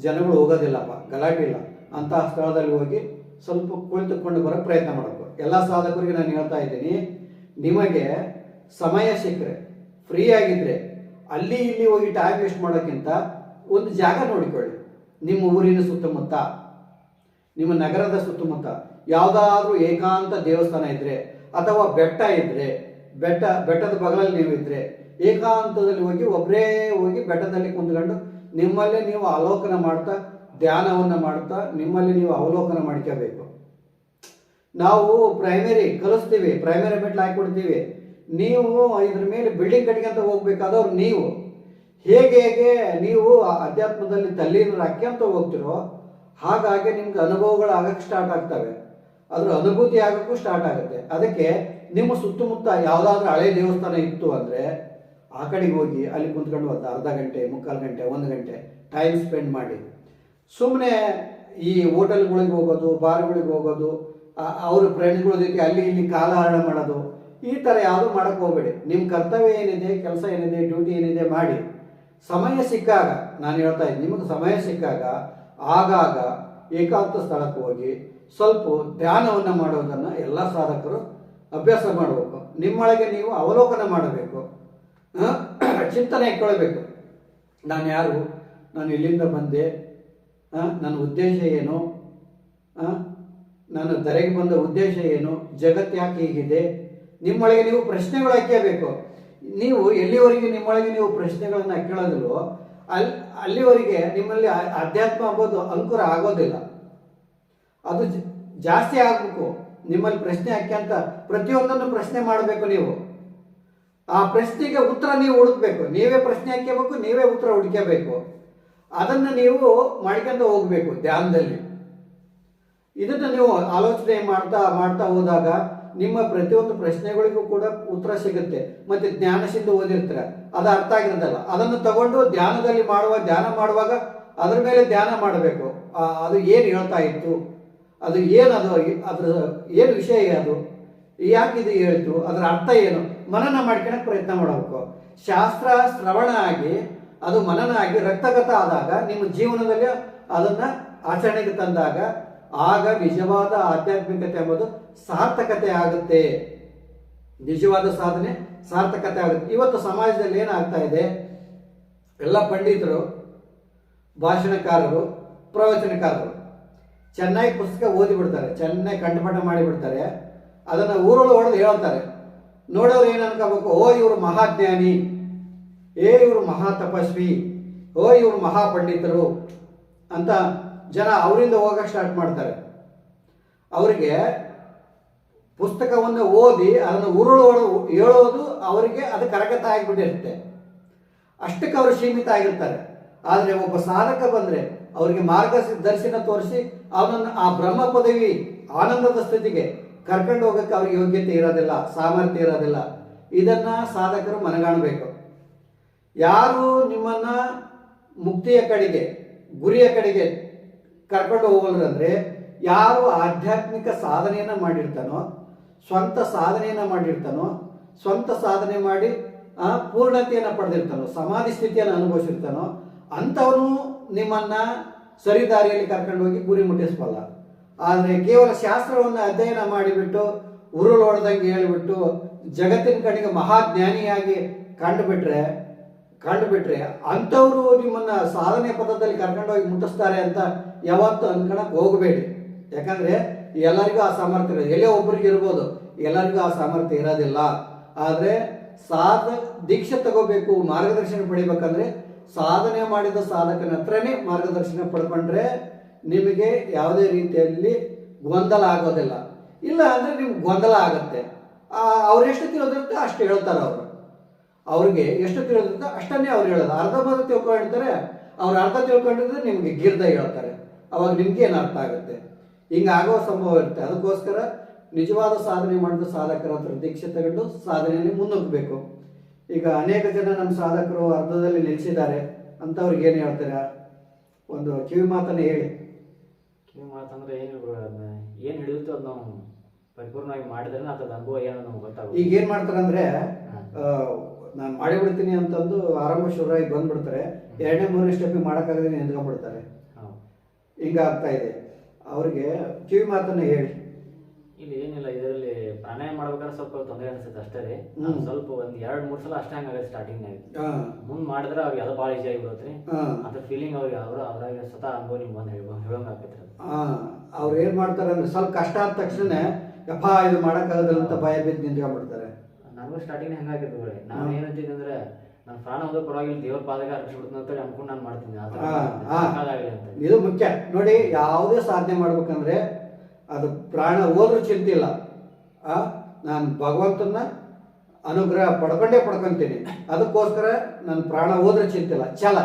ಜನಗಳು ಹೋಗೋದಿಲ್ಲಪ್ಪ, ಗಲಾಟೆ ಇಲ್ಲ, ಅಂತಹ ಸ್ಥಳದಲ್ಲಿ ಹೋಗಿ ಸ್ವಲ್ಪ ಕುಳಿತುಕೊಂಡು ಬರೋಕ್ಕೆ ಪ್ರಯತ್ನ ಮಾಡಬೇಕು. ಎಲ್ಲ ಸಾಧಕರಿಗೆ ನಾನು ಹೇಳ್ತಾ ಇದ್ದೀನಿ, ನಿಮಗೆ ಸಮಯ ಸಿಕ್ಕರೆ, ಫ್ರೀ ಆಗಿದ್ರೆ ಅಲ್ಲಿ ಇಲ್ಲಿ ಹೋಗಿ ಟೈಮ್ ವೇಸ್ಟ್ ಮಾಡೋಕ್ಕಿಂತ ಒಂದು ಜಾಗ ನೋಡಿಕೊಳ್ಳಿ. ನಿಮ್ಮ ಊರಿನ ಸುತ್ತಮುತ್ತ, ನಿಮ್ಮ ನಗರದ ಸುತ್ತಮುತ್ತ ಯಾವುದಾದ್ರೂ ಏಕಾಂತ ದೇವಸ್ಥಾನ ಇದ್ದರೆ, ಅಥವಾ ಬೆಟ್ಟ ಇದ್ದರೆ, ಬೆಟ್ಟದ ಬಗಲಲ್ಲಿ ನೀವು ಇದ್ದರೆ ಏಕಾಂತದಲ್ಲಿ ಹೋಗಿ ಒಬ್ಬರೇ ಹೋಗಿ ಬೆಟ್ಟದಲ್ಲಿ ಕುಂತ್ಕೊಂಡು ನಿಮ್ಮಲ್ಲೇ ನೀವು ಅವಲೋಕನ ಮಾಡ್ತಾ, ಧ್ಯಾನವನ್ನು ಮಾಡ್ತಾ ನಿಮ್ಮಲ್ಲಿ ನೀವು ಅವಲೋಕನ ಮಾಡ್ಕೋಬೇಕು. ನಾವು ಪ್ರೈಮರಿ ಕಲಿಸ್ತೀವಿ, ಪ್ರೈಮರಿ ಮೆಟ್ಲು ಹಾಕಿಕೊಡ್ತೀವಿ. ನೀವು ಇದ್ರ ಮೇಲೆ ಬಿಲ್ಡಿಂಗ್ ಕಟ್ಕೊಂತ ಹೋಗ್ಬೇಕಾದವ್ರು ನೀವು. ಹೇಗೆ ನೀವು ಅಧ್ಯಾತ್ಮದಲ್ಲಿ ತಲ್ಲೀನರು ಹಾಕ್ಯಂತ ಹೋಗ್ತಿರೋ ಹಾಗಾಗಿ ನಿಮ್ಗೆ ಅನುಭವಗಳು ಆಗಕ್ಕೆ ಸ್ಟಾರ್ಟ್ ಆಗ್ತವೆ, ಅದ್ರ ಅನುಭೂತಿ ಆಗೋಕ್ಕೂ ಸ್ಟಾರ್ಟ್ ಆಗುತ್ತೆ. ಅದಕ್ಕೆ ನಿಮ್ಮ ಸುತ್ತಮುತ್ತ ಯಾವುದಾದ್ರೂ ಹಳೆ ದೇವಸ್ಥಾನ ಇತ್ತು ಅಂದರೆ ಆ ಕಡೆಗೆ ಹೋಗಿ ಅಲ್ಲಿ ಕುಂತ್ಕೊಂಡು ಒಂದು ಅರ್ಧ ಗಂಟೆ, ಮುಕ್ಕಾಲು ಗಂಟೆ, 1 ಗಂಟೆ ಟೈಮ್ ಸ್ಪೆಂಡ್ ಮಾಡಿ. ಸುಮ್ಮನೆ ಈ ಹೋಟೆಲ್ಗಳಿಗೆ ಹೋಗೋದು, ಬಾರ್ಗಳಿಗೆ ಹೋಗೋದು, ಅವ್ರ ಫ್ರೆಂಡ್ಗಳ ಜೊತೆ ಅಲ್ಲಿ ಇಲ್ಲಿ ಕಾಲಹರಣ ಮಾಡೋದು, ಈ ಥರ ಯಾವುದು ಮಾಡೋಕ್ಕೆ ಹೋಗಬೇಡಿ. ನಿಮ್ಮ ಕರ್ತವ್ಯ ಏನಿದೆ, ಕೆಲಸ ಏನಿದೆ, ಡ್ಯೂಟಿ ಏನಿದೆ ಮಾಡಿ. ಸಮಯ ಸಿಕ್ಕಾಗ, ನಾನು ಹೇಳ್ತಾ ಇದ್ದೀನಿ, ನಿಮಗೆ ಸಮಯ ಸಿಕ್ಕಾಗ ಆಗಾಗ ಏಕಾಂತ ಸ್ಥಳಕ್ಕೆ ಹೋಗಿ ಸ್ವಲ್ಪ ಧ್ಯಾನವನ್ನು ಮಾಡೋದನ್ನು ಎಲ್ಲ ಸಾಧಕರು ಅಭ್ಯಾಸ ಮಾಡಬೇಕು. ನಿಮ್ಮೊಳಗೆ ನೀವು ಅವಲೋಕನ ಮಾಡಬೇಕು, ಚಿಂತನೆ ಇಟ್ಕೊಳ್ಬೇಕು. ನಾನು ಯಾರು, ನಾನು ಇಲ್ಲಿಂದ ಬಂದೆ, ನನ್ನ ಉದ್ದೇಶ ಏನು, ನಾನು ಧರೆಗೆ ಬಂದ ಉದ್ದೇಶ ಏನು, ಜಗತ್ತು ಯಾಕೆ ಹೀಗಿದೆ, ನಿಮ್ಮೊಳಗೆ ನೀವು ಪ್ರಶ್ನೆಗಳು ಹಾಕಬೇಕು. ನೀವು ಎಲ್ಲಿವರೆಗೆ ನಿಮ್ಮೊಳಗೆ ನೀವು ಪ್ರಶ್ನೆಗಳನ್ನು ಹಾಕೊಳ್ಳೋದಿಲ್ವೋ ಅಲ್ಲಿವರೆಗೆ ನಿಮ್ಮಲ್ಲಿ ಅಧ್ಯಾತ್ಮ ಅಂಬೋದು ಅಂಕುರ ಆಗೋದಿಲ್ಲ. ಅದು ಜಾಸ್ತಿ ಆಗಬೇಕು. ನಿಮ್ಮಲ್ಲಿ ಪ್ರಶ್ನೆ ಹಾಕ್ಯಂತ ಪ್ರತಿಯೊಂದನ್ನು ಪ್ರಶ್ನೆ ಮಾಡಬೇಕು. ನೀವು ಆ ಪ್ರಶ್ನೆಗೆ ಉತ್ತರ ನೀವು ಹುಡುಕ್ಬೇಕು. ನೀವೇ ಪ್ರಶ್ನೆ ಹಾಕ್ಯಬೇಕು, ನೀವೇ ಉತ್ತರ ಹುಡುಕಬೇಕು. ಅದನ್ನು ನೀವು ಮಾಡ್ಕೊಂತ ಹೋಗಬೇಕು ಧ್ಯಾನದಲ್ಲಿ. ಇದನ್ನು ನೀವು ಆಲೋಚನೆ ಮಾಡ್ತಾ ಹೋದಾಗ ನಿಮ್ಮ ಪ್ರತಿಯೊಂದು ಪ್ರಶ್ನೆಗಳಿಗೂ ಕೂಡ ಉತ್ತರ ಸಿಗುತ್ತೆ. ಮತ್ತು ಜ್ಞಾನಸಿಂಧ ಓದಿರ್ತೀರ, ಅದು ಅರ್ಥ ಆಗಿರೋದಲ್ಲ, ಅದನ್ನು ತಗೊಂಡು ಧ್ಯಾನ ಮಾಡುವಾಗ ಅದ್ರ ಮೇಲೆ ಧ್ಯಾನ ಮಾಡಬೇಕು. ಅದು ಏನು ಹೇಳ್ತಾ ಇತ್ತು, ಅದು ಏನದು, ಅದ್ರ ಏನು ವಿಷಯ, ಅದು ಯಾಕಿದು ಹೇಳ್ತು, ಅದರ ಅರ್ಥ ಏನು, ಮನನ ಮಾಡ್ಕೊಳಕ್ಕೆ ಪ್ರಯತ್ನ ಮಾಡಬೇಕು. ಶಾಸ್ತ್ರ ಶ್ರವಣ ಆಗಿ ಅದು ಮನನ ಆಗಿ ರಕ್ತಗತ ಆದಾಗ ನಿಮ್ಮ ಜೀವನದಲ್ಲಿ ಅದನ್ನು ಆಚರಣೆಗೆ ತಂದಾಗ ಆಗ ನಿಜವಾದ ಆಧ್ಯಾತ್ಮಿಕತೆ ಎಂಬುದು ಸಾರ್ಥಕತೆ ಆಗುತ್ತೆ. ನಿಜವಾದ ಸಾಧನೆ ಸಾರ್ಥಕತೆ ಆಗುತ್ತೆ. ಇವತ್ತು ಸಮಾಜದಲ್ಲಿ ಏನಾಗ್ತಾ ಇದೆ, ಎಲ್ಲ ಪಂಡಿತರು, ಭಾಷಣಕಾರರು, ಪ್ರವಚನಕಾರರು ಚೆನ್ನಾಗಿ ಪುಸ್ತಕ ಓದಿಬಿಡ್ತಾರೆ, ಚೆನ್ನಾಗಿ ಕಂಠಪಾಠ ಮಾಡಿಬಿಡ್ತಾರೆ, ಅದನ್ನು ಊರೊಳಗೆ ಹೊಡೆದು ಹೇಳ್ತಾರೆ. ನೋಡೋರು ಏನು ಅನ್ಕೋಬೇಕು, ಓ ಇವರು ಮಹಾಜ್ಞಾನಿ, ಇವರು ಮಹಾ ತಪಸ್ವಿ, ಇವರು ಮಹಾಪಂಡಿತರು ಅಂತ ಜನ ಅವರಿಂದ ಹೋಗಕ್ಕೆ ಸ್ಟಾರ್ಟ್ ಮಾಡ್ತಾರೆ. ಅವರಿಗೆ ಪುಸ್ತಕವನ್ನು ಓದಿ ಅದನ್ನು ಹೇಳೋದು ಅವರಿಗೆ ಅದು ಕರಗತ ಆಗಿಬಿಟ್ಟಿರುತ್ತೆ. ಅಷ್ಟಕ್ಕೆ ಅವರು ಸೀಮಿತ ಆಗಿರ್ತಾರೆ. ಆದರೆ ಒಬ್ಬ ಸಾಧಕ ಬಂದರೆ ಅವರಿಗೆ ಮಾರ್ಗದರ್ಶನ ತೋರಿಸಿ ಅವನನ್ನು ಆ ಬ್ರಹ್ಮ ಪದವಿ ಆನಂದದ ಸ್ಥಿತಿಗೆ ಕರ್ಕೊಂಡು ಹೋಗೋಕ್ಕೆ ಅವ್ರಿಗೆ ಯೋಗ್ಯತೆ ಇರೋದಿಲ್ಲ, ಸಾಮರ್ಥ್ಯ ಇರೋದಿಲ್ಲ. ಇದನ್ನು ಸಾಧಕರು ಮನಗಾಣಬೇಕು. ಯಾರು ನಿಮ್ಮನ್ನು ಮುಕ್ತಿಯ ಕಡೆಗೆ, ಗುರಿಯ ಕಡೆಗೆ ಕರ್ಕೊಂಡು ಹೋಗಲ್ರಂದರೆ ಯಾರು ಆಧ್ಯಾತ್ಮಿಕ ಸಾಧನೆಯನ್ನು ಮಾಡಿರ್ತಾನೋ, ಸ್ವಂತ ಸಾಧನೆಯನ್ನು ಮಾಡಿರ್ತಾನೋ, ಸ್ವಂತ ಸಾಧನೆ ಮಾಡಿ ಪೂರ್ಣತೆಯನ್ನು ಪಡೆದಿರ್ತಾನೋ, ಸಮಾಧಿ ಸ್ಥಿತಿಯನ್ನು ಅನುಭವಿಸಿರ್ತಾನೋ ಅಂಥವನು ನಿಮ್ಮನ್ನು ಸರಿದಾರಿಯಲ್ಲಿ ಕರ್ಕೊಂಡು ಹೋಗಿ ಗುರಿ ಮುಟ್ಟಿಸಬಲ್ಲ. ಆದರೆ ಕೇವಲ ಶಾಸ್ತ್ರವನ್ನು ಅಧ್ಯಯನ ಮಾಡಿಬಿಟ್ಟು ಉರುಳೊಡೆದಂಗೆ ಹೇಳಿಬಿಟ್ಟು ಜಗತ್ತಿನ ಕಡೆಗೆ ಮಹಾಜ್ಞಾನಿಯಾಗಿ ಕಂಡುಬಿಟ್ರೆ ಅಂಥವರು ನಿಮ್ಮನ್ನು ಸಾಧನೆ ಪದದಲ್ಲಿ ಕರ್ಕೊಂಡೋಗಿ ಮುಟ್ಟಿಸ್ತಾರೆ ಅಂತ ಯಾವತ್ತೂ ಅನ್ಕೊಳಕ್ಕೆ ಹೋಗಬೇಡಿ. ಯಾಕಂದರೆ ಎಲ್ಲರಿಗೂ ಆ ಸಾಮರ್ಥ್ಯ ಇರೋದು, ಎಲ್ಲೇ ಒಬ್ಬರಿಗೆ ಇರ್ಬೋದು, ಎಲ್ಲರಿಗೂ ಆ ಸಾಮರ್ಥ್ಯ ಇರೋದಿಲ್ಲ. ಆದರೆ ದೀಕ್ಷೆ ತಗೋಬೇಕು, ಮಾರ್ಗದರ್ಶನ ಪಡಿಬೇಕಂದ್ರೆ ಸಾಧನೆ ಮಾಡಿದ ಸಾಧಕನ ಹತ್ರನೇ ಮಾರ್ಗದರ್ಶನ ಪಡ್ಕೊಂಡ್ರೆ ನಿಮಗೆ ಯಾವುದೇ ರೀತಿಯಲ್ಲಿ ಗೊಂದಲ ಆಗೋದಿಲ್ಲ. ಇಲ್ಲ ಅಂದರೆ ನಿಮ್ಗೆ ಗೊಂದಲ ಆಗುತ್ತೆ. ಅವ್ರು ಎಷ್ಟು ತಿಳಿದಿರುತ್ತೆ ಅಷ್ಟು ಹೇಳ್ತಾರೆ. ಅವ್ರಿಗೆ ಎಷ್ಟು ತಿಳಿದಿರುತ್ತೆ ಅಷ್ಟನ್ನೇ ಅವ್ರು ಹೇಳೋದು. ಅರ್ಧಂಬರ್ಧ ತಿಳ್ಕೊಂಡಿರ್ತಾರೆ. ಅವ್ರು ಅರ್ಧ ತಿಳ್ಕೊಂಡಿದ್ರೆ ನಿಮಗೆ ಗಿರ್ದ ಹೇಳ್ತಾರೆ. ಅವಾಗ ನಿಮ್ಗೆ ಏನು ಅರ್ಥ ಆಗುತ್ತೆ? ಹಿಂಗಾಗೋ ಸಂಭವ ಇರುತ್ತೆ. ಅದಕ್ಕೋಸ್ಕರ ನಿಜವಾದ ಸಾಧನೆ ಮಾಡಿದ ಸಾಧಕರ ಹತ್ರ ದೀಕ್ಷೆ ತಗೊಂಡು ಸಾಧನೆಯಲ್ಲಿ ಮುನ್ನುಗ್ಗಬೇಕು. ಈಗ ಅನೇಕ ಜನ ನಮ್ಮ ಸಾಧಕರು ಅರ್ಧದಲ್ಲಿ ನಿಲ್ಲಿಸಿದ್ದಾರೆ ಅಂಥವ್ರಿಗೆ ಏನು ಹೇಳ್ತೀರಾ? ಒಂದು ಕಿವಿ ಮಾತನ್ನು ಹೇಳಿ. ಕಿವಿ ಮಾತಂದ್ರೆ ಏನು ಹಿಡಿಯುತ್ತೋ ಅದು ನಾವು ಪರಿಪೂರ್ಣವಾಗಿ ಮಾಡಿದ್ರೆ ಅದ್ರ ಅನುಭವ ಏನೋ ನಮ್ಗೆ ಗೊತ್ತಾಗುತ್ತೆ. ಈಗ ಏನು ಮಾಡ್ತಾರೆ ಅಂದರೆ ನಾನು ಮಾಡಿಬಿಡ್ತೀನಿ ಅಂತಂದು ಆರಂಭ ಶುರುವಾಗಿ ಬಂದ್ಬಿಡ್ತಾರೆ. ಎರಡನೇ ಮೂರನೇ ಸ್ಟೆಪ್ ಮಾಡೋಕ್ಕಾಗದೆ ನಿಂತ್ಕೊಂಡ್ಬಿಡ್ತಾರೆ. ಹಿಂಗಾಗ್ತಾ ಇದೆ. ಅವ್ರಿಗೆ ಕಿವಿ ಮಾತನ್ನು ಹೇಳಿ. ಇಲ್ಲಿ ಏನಿಲ್ಲ, ಇದರಲ್ಲಿ ಪ್ರಾಣಾಯಾಮ ಮಾಡ್ಬೇಕಾದ್ರೆ ಸ್ವಲ್ಪ ತೊಂದರೆ ಅನಿಸುತ್ತೆ ಅಷ್ಟೇ ರೀ. ಸ್ವಲ್ಪ ಒಂದು 2-3 ಸಲ ಅಷ್ಟೇ ಹಂಗಾಗುತ್ತೆ ಸ್ಟಾರ್ಟಿಂಗ್ನಾಗ. ಮುಂದೆ ಮಾಡಿದ್ರೆ ಅವ್ರಿಗೆ ಅದು ಭಾಳ ಈಸಿ ಆಗಿಬಿಡುತ್ತೆ ರೀ. ಅದ್ರ ಫೀಲಿಂಗ್ ಅವ್ರಿಗೆ ಅವ್ರಾಗ ಸ್ವತಃ ಅನುಭವ ನಿಮ್ಗೆ ಬಂದು ಹೇಳೋಂಗೆ ಆಗ್ತೈತೆ. ಅವ್ರು ಏನು ಮಾಡ್ತಾರೆ ಅಂದರೆ ಸ್ವಲ್ಪ ಕಷ್ಟ ಆದ ತಕ್ಷಣ ಯಪ್ಪ ಇದು ಮಾಡೋಕ್ಕಾಗೋದಿಲ್ಲ ಅಂತ ಭಯ ಬಿದ್ದು ನಿಂತ್ಕೊಂಡ್ಬಿಡ್ತಾರೆ. ನನಗೂ ಸ್ಟಾರ್ಟಿಂಗ್ ಹೆಂಗಾಗಿತ್ತು ಬಿಡಿ. ನಾನು ಏನಂತಿದ್ದೆ ಅಂದರೆ ನನ್ನ ಪ್ರಾಣ ಹೋದ ಪರವಾಗಿಲ್ಲ, ದೇವ್ರ ಪಾದಾಗ ಅರ್ಪಿಸ್ಬಿಡ್ತೀನಿ ಅಂತ ಅನ್ಕೊಂಡು ನಾನು ಮಾಡ್ತೀನಿ. ಇದು ಮುಖ್ಯ ನೋಡಿ. ಯಾವುದೇ ಸಾಧನೆ ಮಾಡ್ಬೇಕಂದ್ರೆ ಅದು ಪ್ರಾಣ ಹೋದ್ರೂ ಚಿಂತೆ ಇಲ್ಲ. ನಾನು ಭಗವಂತನ ಅನುಗ್ರಹ ಪಡ್ಕೊಂತೀನಿ. ಅದಕ್ಕೋಸ್ಕರ ನನ್ನ ಪ್ರಾಣ ಹೋದ್ರೆ ಚಿಂತಿಲ್ಲ. ಛಲ,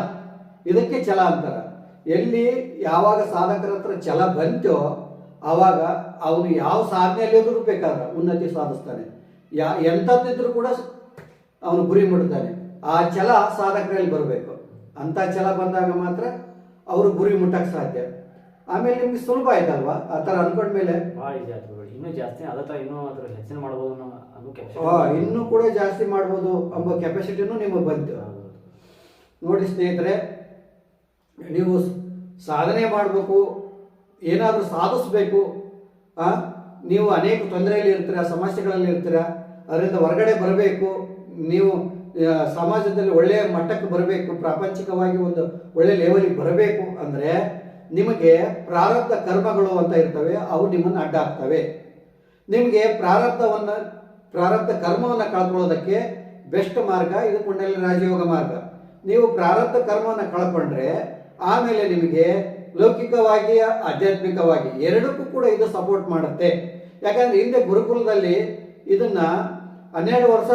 ಇದಕ್ಕೆ ಛಲ ಅಂತಾರೆ. ಎಲ್ಲಿ ಯಾವಾಗ ಸಾಧಕರ ಹತ್ರ ಛಲ ಬಂತೋ ಆವಾಗ ಅವನು ಯಾವ ಸಾಧನೆಯಲ್ಲಿದ್ರೂ ಬೇಕಾದ್ರೆ ಉನ್ನತಿ ಸಾಧಿಸ್ತಾನೆ. ಎಂಥದ್ದಿದ್ರೂ ಕೂಡ ಅವನು ಗುರಿ ಮುಟ್ತಾನೆ. ಆ ಛಲ ಸಾಧಕರಲ್ಲಿ ಬರಬೇಕು. ಅಂಥ ಛಲ ಬಂದಾಗ ಮಾತ್ರ ಅವರು ಗುರಿ ಮುಟ್ಟಕ್ಕೆ ಸಾಧ್ಯ. ಆಮೇಲೆ ನಿಮ್ಗೆ ಸುಲಭ ಆಯ್ತಲ್ವಾ ಆ ಥರ ಅನ್ಕೊಂಡ್ಮೇಲೆ? ಭಾಳ ಈಸಿ ಆಯ್ತು. ಇನ್ನೂ ಜಾಸ್ತಿ ಅದ ಇನ್ನೂ ಅದ್ರ ಹೆಚ್ಚಿನ ಮಾಡ್ಬೋದು ಇನ್ನೂ ಕೂಡ ಜಾಸ್ತಿ ಮಾಡ್ಬೋದು ಎಂಬ ಕೆಪಾಸಿಟಿನೂ ನಿಮಗೆ ಬಂತು. ನೋಡಿ ಸ್ನೇಹಿತರೆ, ನೀವು ಸಾಧನೆ ಮಾಡಬೇಕು, ಏನಾದರೂ ಸಾಧಿಸ್ಬೇಕು. ನೀವು ಅನೇಕ ತೊಂದರೆಯಲ್ಲಿ ಇರ್ತೀರ, ಸಮಸ್ಯೆಗಳಲ್ಲಿ ಇರ್ತೀರ. ಅದರಿಂದ ಹೊರಗಡೆ ಬರಬೇಕು. ನೀವು ಸಮಾಜದಲ್ಲಿ ಒಳ್ಳೆಯ ಮಟ್ಟಕ್ಕೆ ಬರಬೇಕು, ಪ್ರಾಪಂಚಿಕವಾಗಿ ಒಂದು ಒಳ್ಳೆಯ ಲೆವೆಲಿಗೆ ಬರಬೇಕು ಅಂದರೆ ನಿಮಗೆ ಪ್ರಾರಬ್ಧ ಕರ್ಮಗಳು ಅಂತ ಇರ್ತವೆ, ಅವು ನಿಮ್ಮನ್ನು ಅಡ್ಡ ಆಗ್ತವೆ. ನಿಮಗೆ ಪ್ರಾರಬ್ಧ ಕರ್ಮವನ್ನು ಕಳ್ಕೊಳ್ಳೋದಕ್ಕೆ ಬೆಸ್ಟ್ ಮಾರ್ಗ ಇದು ಕುಂಡಲಿ ರಾಜಯೋಗ ಮಾರ್ಗ. ನೀವು ಪ್ರಾರಬ್ಧ ಕರ್ಮವನ್ನು ಕಳ್ಕೊಂಡ್ರೆ ಆಮೇಲೆ ನಿಮಗೆ ಲೌಕಿಕವಾಗಿ ಆಧ್ಯಾತ್ಮಿಕವಾಗಿ ಎರಡಕ್ಕೂ ಕೂಡ ಇದು ಸಪೋರ್ಟ್ ಮಾಡುತ್ತೆ. ಯಾಕಂದ್ರೆ ಹಿಂದೆ ಗುರುಕುಲದಲ್ಲಿ ಇದನ್ನ 12 ವರ್ಷ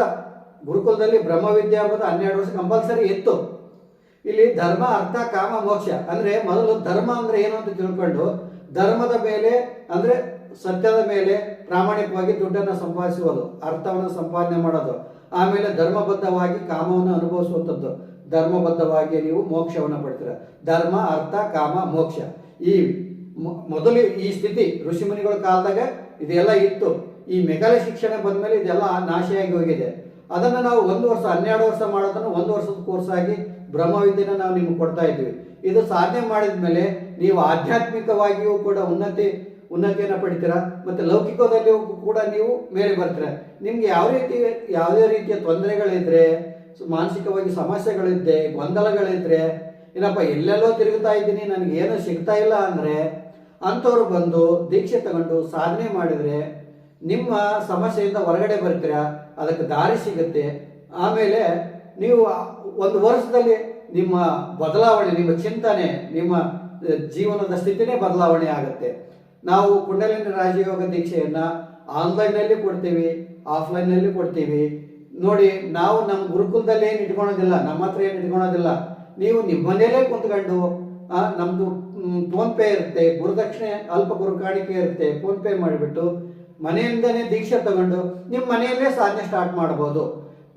ಗುರುಕುಲದಲ್ಲಿ ಬ್ರಹ್ಮವಿದ್ಯಾ ಎಂಬುದು 12 ವರ್ಷ ಕಂಪಲ್ಸರಿ ಇತ್ತು. ಇಲ್ಲಿ ಧರ್ಮ, ಅರ್ಥ, ಕಾಮ, ಮೋಕ್ಷ ಅಂದ್ರೆ ಮೊದಲು ಧರ್ಮ ಅಂದ್ರೆ ಏನು ಅಂತ ತಿಳ್ಕೊಂಡು ಧರ್ಮದ ಮೇಲೆ ಅಂದ್ರೆ ಸತ್ಯದ ಮೇಲೆ ಪ್ರಾಮಾಣಿಕವಾಗಿ ದುಡ್ಡನ್ನು ಸಂಪಾದಿಸುವುದು, ಅರ್ಥವನ್ನು ಸಂಪಾದನೆ ಮಾಡೋದು. ಆಮೇಲೆ ಧರ್ಮಬದ್ಧವಾಗಿ ಕಾಮವನ್ನು ಅನುಭವಿಸುವಂಥದ್ದು. ಧರ್ಮಬದ್ಧವಾಗಿ ನೀವು ಮೋಕ್ಷವನ್ನು ಪಡ್ತೀರ. ಧರ್ಮ, ಅರ್ಥ, ಕಾಮ, ಮೋಕ್ಷ. ಈ ಮೊದಲು ಈ ಸ್ಥಿತಿ ಋಷಿಮುನಿಗಳ ಕಾಲದಾಗ ಇದೆಲ್ಲ ಇತ್ತು. ಈ ಮೆಗಲ ಶಿಕ್ಷಣ ಬಂದ ಮೇಲೆ ಇದೆಲ್ಲ ನಾಶಿಯಾಗಿ ಹೋಗಿದೆ. ಅದನ್ನು ನಾವು 1 ವರ್ಷ 12 ವರ್ಷ ಮಾಡೋದನ್ನು 1 ವರ್ಷದ ಕೋರ್ಸ್ ಆಗಿ ಬ್ರಹ್ಮವಿದ್ಯೆನ ನಾವು ನಿಮ್ಗೆ ಕೊಡ್ತಾ ಇದ್ವಿ. ಇದು ಸಾಧನೆ ಮಾಡಿದ ಮೇಲೆ ನೀವು ಆಧ್ಯಾತ್ಮಿಕವಾಗಿಯೂ ಕೂಡ ಉನ್ನತಿಯನ್ನು ಪಡಿತೀರಾ, ಮತ್ತು ಲೌಕಿಕದಲ್ಲಿಯೂ ಕೂಡ ನೀವು ಮೇಲೆ ಬರ್ತೀರ. ನಿಮ್ಗೆ ಯಾವುದೇ ರೀತಿಯ ತೊಂದರೆಗಳಿದ್ರೆ, ಮಾನಸಿಕವಾಗಿ ಸಮಸ್ಯೆಗಳಿದ್ದೆ, ಗೊಂದಲಗಳಿದ್ರೆ, ಏನಪ್ಪ ಎಲ್ಲೆಲ್ಲೋ ತಿರುಗುತ್ತಾ ಇದ್ದೀನಿ ನನಗೆ ಏನೂ ಸಿಗ್ತಾ ಇಲ್ಲ ಅಂದರೆ ಅಂಥವ್ರು ಬಂದು ದೀಕ್ಷೆ ತಗೊಂಡು ಸಾಧನೆ ಮಾಡಿದರೆ ನಿಮ್ಮ ಸಮಸ್ಯೆಯಿಂದ ಹೊರಗಡೆ ಬರ್ತೀರಾ, ಅದಕ್ಕೆ ದಾರಿ ಸಿಗುತ್ತೆ. ಆಮೇಲೆ ನೀವು 1 ವರ್ಷದಲ್ಲಿ ನಿಮ್ಮ ಬದಲಾವಣೆ, ನಿಮ್ಮ ಚಿಂತನೆ, ನಿಮ್ಮ ಜೀವನದ ಸ್ಥಿತಿನೇ ಬದಲಾವಣೆ ಆಗುತ್ತೆ. ನಾವು ಕುಂಡಲಿನಿ ರಾಜಯೋಗ ದೀಕ್ಷೆಯನ್ನ ಆನ್ಲೈನ್ನಲ್ಲಿ ಕೊಡ್ತೀವಿ, ಆಫ್ಲೈನ್ನಲ್ಲಿ ಕೊಡ್ತೀವಿ. ನೋಡಿ, ನಾವು ನಮ್ಮ ಗುರುಕುಲದಲ್ಲಿ ಏನು ಇಟ್ಕೊಳೋದಿಲ್ಲ, ನಮ್ಮ ಹತ್ರ ಏನು ಇಟ್ಕೊಳೋದಿಲ್ಲ. ನೀವು ನಿಮ್ಮ ಮನೆಯಲ್ಲೇ ಕುಂತ್ಕೊಂಡು ನಮ್ಮದು ಫೋನ್ಪೇ ಇರುತ್ತೆ, ಗುರುದಕ್ಷಿಣೆ ಅಲ್ಪ ಗುರು ಕಾಣಿಕೆ ಇರುತ್ತೆ, ಫೋನ್ಪೇ ಮಾಡಿಬಿಟ್ಟು ಮನೆಯಿಂದನೇ ದೀಕ್ಷೆ ತಗೊಂಡು ನಿಮ್ಮ ಮನೆಯಲ್ಲೇ ಸಾಧನೆ ಸ್ಟಾರ್ಟ್ ಮಾಡ್ಬೋದು.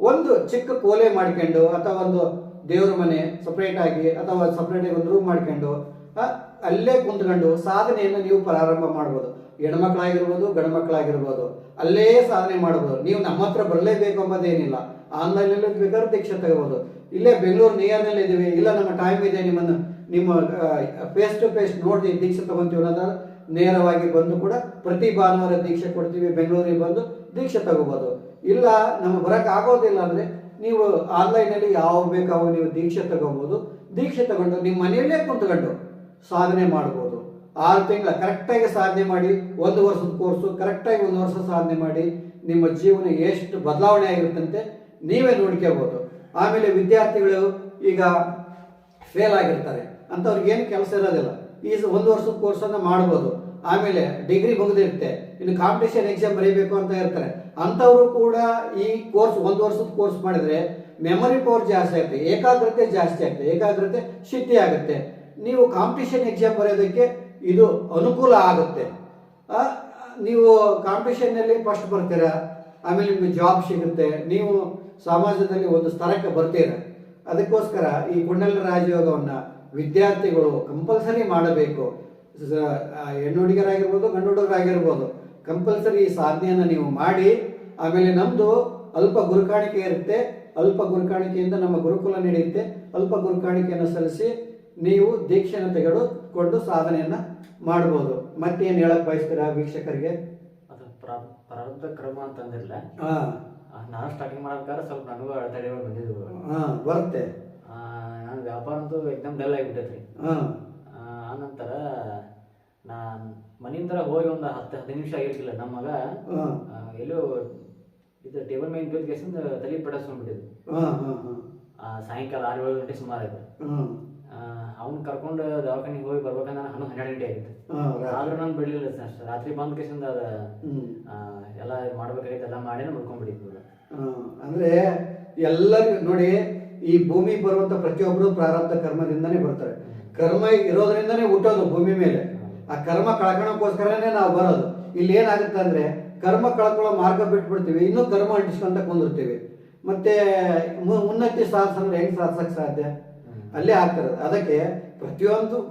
ಒಂದು ಚಿಕ್ಕ ಕೋಲೆ ಮಾಡ್ಕೊಂಡು ಅಥವಾ ಒಂದು ದೇವ್ರ ಮನೆ ಸಪ್ರೇಟ್ ಆಗಿ ಅಥವಾ ಸಪ್ರೇಟಾಗಿ ಒಂದು ರೂಮ್ ಮಾಡ್ಕೊಂಡು ಅಲ್ಲೇ ಕುಂತ್ಕೊಂಡು ಸಾಧನೆಯನ್ನು ನೀವು ಪ್ರಾರಂಭ ಮಾಡ್ಬೋದು. ಹೆಣ್ಮಕ್ಳಾಗಿರ್ಬೋದು, ಗಂಡು ಮಕ್ಕಳಾಗಿರ್ಬೋದು, ಅಲ್ಲೇ ಸಾಧನೆ ಮಾಡ್ಬೋದು. ನೀವು ನಮ್ಮ ಹತ್ರ ಬರಲೇಬೇಕು ಎಂಬುದೇನಿಲ್ಲ. ಆನ್ಲೈನಲ್ಲಿ ಬೇಕಾದ್ರೆ ದೀಕ್ಷೆ ತಗೋಬೋದು. ಇಲ್ಲೇ ಬೆಂಗಳೂರು ನಿಯರ್ನಲ್ಲಿ ಇದ್ದೀವಿ, ಇಲ್ಲ ನಮ್ಮ ಟೈಮ್ ಇದೆ, ನಿಮ್ಮ ಫೇಸ್ ಟು ಫೇಸ್ ನೋಡಿ ದೀಕ್ಷೆ ತಗೊಂತೀವಿ ಅನ್ನೋದಾದ್ರೆ ನೇರವಾಗಿ ಬಂದು ಕೂಡ ಪ್ರತಿ ಭಾನುವಾರ ದೀಕ್ಷೆ ಕೊಡ್ತೀವಿ, ಬೆಂಗಳೂರಿಗೆ ಬಂದು ದೀಕ್ಷೆ ತಗೋಬೋದು. ಇಲ್ಲ ನಮಗೆ ಬರೋಕ್ಕೆ ಆಗೋದಿಲ್ಲ ಅಂದರೆ ನೀವು ಆನ್ಲೈನಲ್ಲಿ ಯಾವ ಬೇಕಾವಾಗ ನೀವು ದೀಕ್ಷೆ ತಗೋಬೋದು. ದೀಕ್ಷೆ ತಗೊಂಡು ನಿಮ್ಮ ಮನೆಯಲ್ಲೇ ಕುಂತ್ಕೊಂಡು ಸಾಧನೆ ಮಾಡ್ಬೋದು. 6 ತಿಂಗಳ ಕರೆಕ್ಟಾಗಿ ಸಾಧನೆ ಮಾಡಿ, 1 ವರ್ಷದ ಕೋರ್ಸು ಕರೆಕ್ಟಾಗಿ 1 ವರ್ಷ ಸಾಧನೆ ಮಾಡಿ ನಿಮ್ಮ ಜೀವನ ಎಷ್ಟು ಬದಲಾವಣೆ ಆಗಿರುತ್ತಂತೆ ನೀವೇ ನೋಡ್ಕೋಬೋದು. ಆಮೇಲೆ ವಿದ್ಯಾರ್ಥಿಗಳು ಈಗ ಫೇಲ್ ಆಗಿರ್ತಾರೆ, ಅಂಥವ್ರಿಗೆ ಏನು ಕೆಲಸ ಇರೋದಿಲ್ಲ, ಈ 1 ವರ್ಷದ ಕೋರ್ಸನ್ನು ಮಾಡ್ಬೋದು. ಆಮೇಲೆ ಡಿಗ್ರಿ ಮುಗಿದಿರುತ್ತೆ, ಇನ್ನು ಕಾಂಪಿಟೇಷನ್ ಎಕ್ಸಾಮ್ ಬರೀಬೇಕು ಅಂತ ಇರ್ತಾರೆ, ಅಂಥವರು ಕೂಡ ಈ ಕೋರ್ಸ್ 1 ವರ್ಷದ ಕೋರ್ಸ್ ಮಾಡಿದರೆ ಮೆಮೊರಿ ಪವರ್ ಜಾಸ್ತಿ ಆಗುತ್ತೆ, ಏಕಾಗ್ರತೆ ಜಾಸ್ತಿ ಆಗುತ್ತೆ, ಏಕಾಗ್ರತೆ ಶಕ್ತಿ ಆಗುತ್ತೆ. ನೀವು ಕಾಂಪಿಟೇಷನ್ ಎಕ್ಸಾಮ್ ಬರೆಯೋದಕ್ಕೆ ಇದು ಅನುಕೂಲ ಆಗುತ್ತೆ. ನೀವು ಕಾಂಪಿಟೇಷನ್ನಲ್ಲಿ ಫಸ್ಟ್ ಬರ್ತೀರಾ, ಆಮೇಲೆ ನಿಮಗೆ ಜಾಬ್ ಸಿಗುತ್ತೆ, ನೀವು ಸಮಾಜದಲ್ಲಿ ಒಂದು ಸ್ತರಕ್ಕೆ ಬರ್ತೀರ. ಅದಕ್ಕೋಸ್ಕರ ಈ ಕುಂಡಲಿನಿ ರಾಜಯೋಗವನ್ನು ವಿದ್ಯಾರ್ಥಿಗಳು ಕಂಪಲ್ಸರಿ ಮಾಡಬೇಕು. ಹೆಣ್ಣು ಹುಡುಗರಾಗಿರ್ಬೋದು, ಗಂಡು ಹುಡುಗರಾಗಿರ್ಬೋದು, ಕಂಪಲ್ಸರಿ ಈ ಸಾಧನೆಯನ್ನು ನೀವು ಮಾಡಿ. ಆಮೇಲೆ ನಮ್ಮದು ಅಲ್ಪ ಗುರುಕಾಣಿಕೆ ಇರುತ್ತೆ, ಅಲ್ಪ ಗುರುಕಾಣಿಕೆಯಿಂದ ನಮ್ಮ ಗುರುಕುಲ ನಡೆಯುತ್ತೆ. ಅಲ್ಪ ಗುರುಕಾಣಿಕೆಯನ್ನು ಸಲ್ಲಿಸಿ ನೀವು ದೀಕ್ಷೆಯನ್ನು ತೆಗೆದುಕೊಂಡು ಸಾಧನೆಯನ್ನು ಮಾಡ್ಬೋದು. ಮತ್ತೇನು ಹೇಳಕ್ ಬಯಸ್ತೀರಾ ವೀಕ್ಷಕರಿಗೆ? ಅದು ಪ್ರಾರಬ್ಧ ಕ್ರಮ ಅಂತಂದಿರಲ್ಲ, ನಾನು ಸ್ಟಾರ್ಟಿಂಗ್ ಮಾಡ್ಬೇಕಾದ್ರೆ ಸ್ವಲ್ಪ ನನಗೂ ಅಡೆತಡೆಗಳು ಬಂದಿದ್ವು. ಬರುತ್ತೆ. ನಾನು ವ್ಯಾಪಾರ ಅಂತೂ ಎಕ್ದಮ್ ಡಲ್ ಆಗಿಬಿಟ್ಟೈತ್ರಿ. ಆನಂತರ ನಾನು ಮನೆಯಿಂದ ಹೋಗಿ ಒಂದು 10-15 ನಿಮಿಷ ಆಗಿರ್ತಿಲ್ಲ, ನಮ್ಮ ಮಗ ಎಲ್ಲೋ ಇದು ಟೇಬಲ್ ಮೇಲೆ ಬಿದ್ದ ಕೇಸಿಂದ ತಲೆ ಪಡಿಸ್ಕೊಂಡ್ಬಿಟ್ಟಿದ್ದು. ಸಾಯಂಕಾಲ 6-7 ಗಂಟೆ ಸುಮಾರು ಆಯ್ತು. ಅವ್ನು ಕರ್ಕೊಂಡು ದವಾಖಾನಿಗೆ ಹೋಗಿ ಬರ್ಬೇಕಂದ್ರೆ 12 ಗಂಟೆ ಆಗಿತ್ತು. ಆದ್ರೂ ನಾನು ಬಿಡಲಿಲ್ಲ ಸರ್, ರಾತ್ರಿ ಬಂದ ಕೇಸಿಂದ ಅದ ಎಲ್ಲ ಮಾಡ್ಬೇಕಾಗಿತ್ತು, ಎಲ್ಲ ಮಾಡಿ ಮುಡ್ಕೊಂಡ್ಬಿಟ್ಟಿತ್ತು. ಅಂದ್ರೆ ಎಲ್ಲರಿಗೂ ನೋಡಿ, ಈ ಭೂಮಿ ಬರುವಂತ ಪ್ರತಿಯೊಬ್ಬರು ಪ್ರಾರಬ್ಧ ಕರ್ಮದಿಂದಾನೇ ಬರ್ತಾರೆ. ಕರ್ಮ ಇರೋದ್ರಿಂದಾನೇ ಹುಟ್ಟೋದು ಭೂಮಿ ಮೇಲೆ. ಆ ಕರ್ಮ ಕಳ್ಕೊಳಕ್ಕೋಸ್ಕರನೇ ನಾವು ಬರೋದು. ಇಲ್ಲಿ ಏನಾಗುತ್ತೆ ಅಂದ್ರೆ ಕರ್ಮ ಕಳ್ಕೊಳ್ಳೋ ಮಾರ್ಗ ಬಿಟ್ಬಿಡ್ತೀವಿ, ಇನ್ನೂ ಕರ್ಮ ಅಂಟಿಸ್ಕೊಂತ ಕುಂದಿರ್ತೀವಿ. ಮತ್ತೆ ಉನ್ನತಿ ಸಾಧಿಸಂದ್ರೆ ಹೆಂಗ್ ಸಾಧಿಸಕ್ ಸಾಧ್ಯ? ಅಲ್ಲೇ ಆಗ್ತಿರೋದು. ಅದಕ್ಕೆ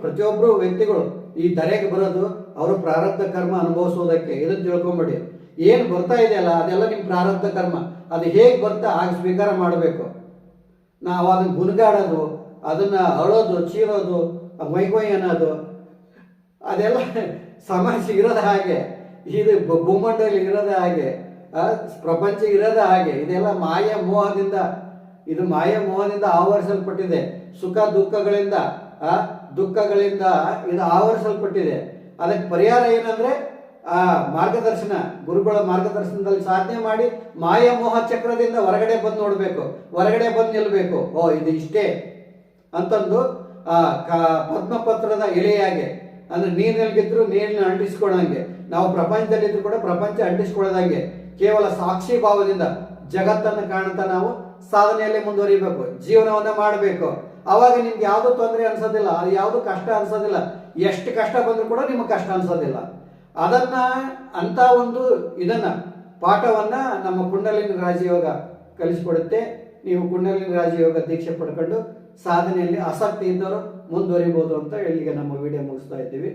ಪ್ರತಿಯೊಬ್ಬರು ವ್ಯಕ್ತಿಗಳು ಈ ಧರೆಗೆ ಬರೋದು ಅವರು ಪ್ರಾರಬ್ಧ ಕರ್ಮ ಅನುಭವಿಸೋದಕ್ಕೆ. ಇದನ್ನು ತಿಳ್ಕೊಂಬಿಡಿ, ಏನು ಬರ್ತಾ ಇದೆಯಲ್ಲ ಅದೆಲ್ಲ ನಿಮ್ಮ ಪ್ರಾರಬ್ಧ ಕರ್ಮ. ಅದು ಹೇಗೆ ಬರ್ತಾ ಹಾಗೆ ಸ್ವೀಕಾರ ಮಾಡಬೇಕು. ನಾವು ಅದನ್ನ ಗುಣಗಾಡೋದು, ಅದನ್ನ ಅಳೋದು, ಚೀರೋದು, ಮೈಗೊಯ್ ಅನ್ನೋದು ಅದೆಲ್ಲ ಸಮಾಜ ಇರೋದು ಹಾಗೆ, ಇದು ಭೂಮಂಡಲಿ ಇರೋದು ಹಾಗೆ, ಪ್ರಪಂಚ ಇರೋದು ಹಾಗೆ. ಇದೆಲ್ಲ ಮಾಯ ಮೋಹದಿಂದ, ಇದು ಮಾಯ ಮೋಹದಿಂದ ಆವರಿಸಲ್ಪಟ್ಟಿದೆ. ಸುಖ ದುಃಖಗಳಿಂದ ಇದು ಆವರಿಸಲ್ಪಟ್ಟಿದೆ. ಅದಕ್ಕೆ ಪರಿಹಾರ ಏನಂದ್ರೆ ಮಾರ್ಗದರ್ಶನ, ಗುರುಗಳ ಮಾರ್ಗದರ್ಶನದಲ್ಲಿ ಸಾಧನೆ ಮಾಡಿ ಮಾಯ ಮೋಹ ಚಕ್ರದಿಂದ ಹೊರಗಡೆ ಬಂದು ನೋಡ್ಬೇಕು, ಹೊರಗಡೆ ಬಂದು ನಿಲ್ಬೇಕು. ಓ ಇದು ಇಷ್ಟೇ ಅಂತಂದು ಪದ್ಮಪತ್ರದ ಎಲೆಯಾಗೆ, ಅಂದ್ರೆ ನೀರಿನಲ್ಲಿದ್ರು ನೀರಿನ ಅಂಟಿಸ್ಕೊಳ್ಳೋದಂಗೆ, ನಾವು ಪ್ರಪಂಚದಲ್ಲಿದ್ರು ಕೂಡ ಪ್ರಪಂಚ ಅಂಟಿಸ್ಕೊಳ್ಳೋದಂಗೆ ಕೇವಲ ಸಾಕ್ಷಿ ಭಾವದಿಂದ ಜಗತ್ತನ್ನು ಕಾಣ್ತಾ ನಾವು ಸಾಧನೆಯಲ್ಲೇ ಮುಂದುವರಿಬೇಕು, ಜೀವನವನ್ನ ಮಾಡಬೇಕು. ಅವಾಗ ನಿಮ್ಗೆ ಯಾವುದು ತೊಂದರೆ ಅನ್ಸೋದಿಲ್ಲ, ಅದು ಯಾವುದು ಕಷ್ಟ ಅನ್ಸೋದಿಲ್ಲ. ಎಷ್ಟು ಕಷ್ಟ ಬಂದರೂ ಕೂಡ ನಿಮಗೆ ಕಷ್ಟ ಅನ್ಸೋದಿಲ್ಲ. ಅದನ್ನ ಅಂತ ಒಂದು ಪಾಠವನ್ನ ನಮ್ಮ ಕುಂಡಲಿನಿ ರಾಜಯೋಗ ಕಲಿಸಿಕೊಡುತ್ತೆ. ನೀವು ಕುಂಡಲಿನಿ ರಾಜಯೋಗ ದೀಕ್ಷೆ ಪಡ್ಕೊಂಡು ಸಾಧನೆಯಲ್ಲಿ ಆಸಕ್ತಿ ಇದ್ದವರು ಮುಂದುವರಿಬಹುದು ಅಂತ ಇಲ್ಲಿಗೆ ನಮ್ಮ ವಿಡಿಯೋ ಮುಗಿಸ್ತಾ ಇದ್ದೀವಿ.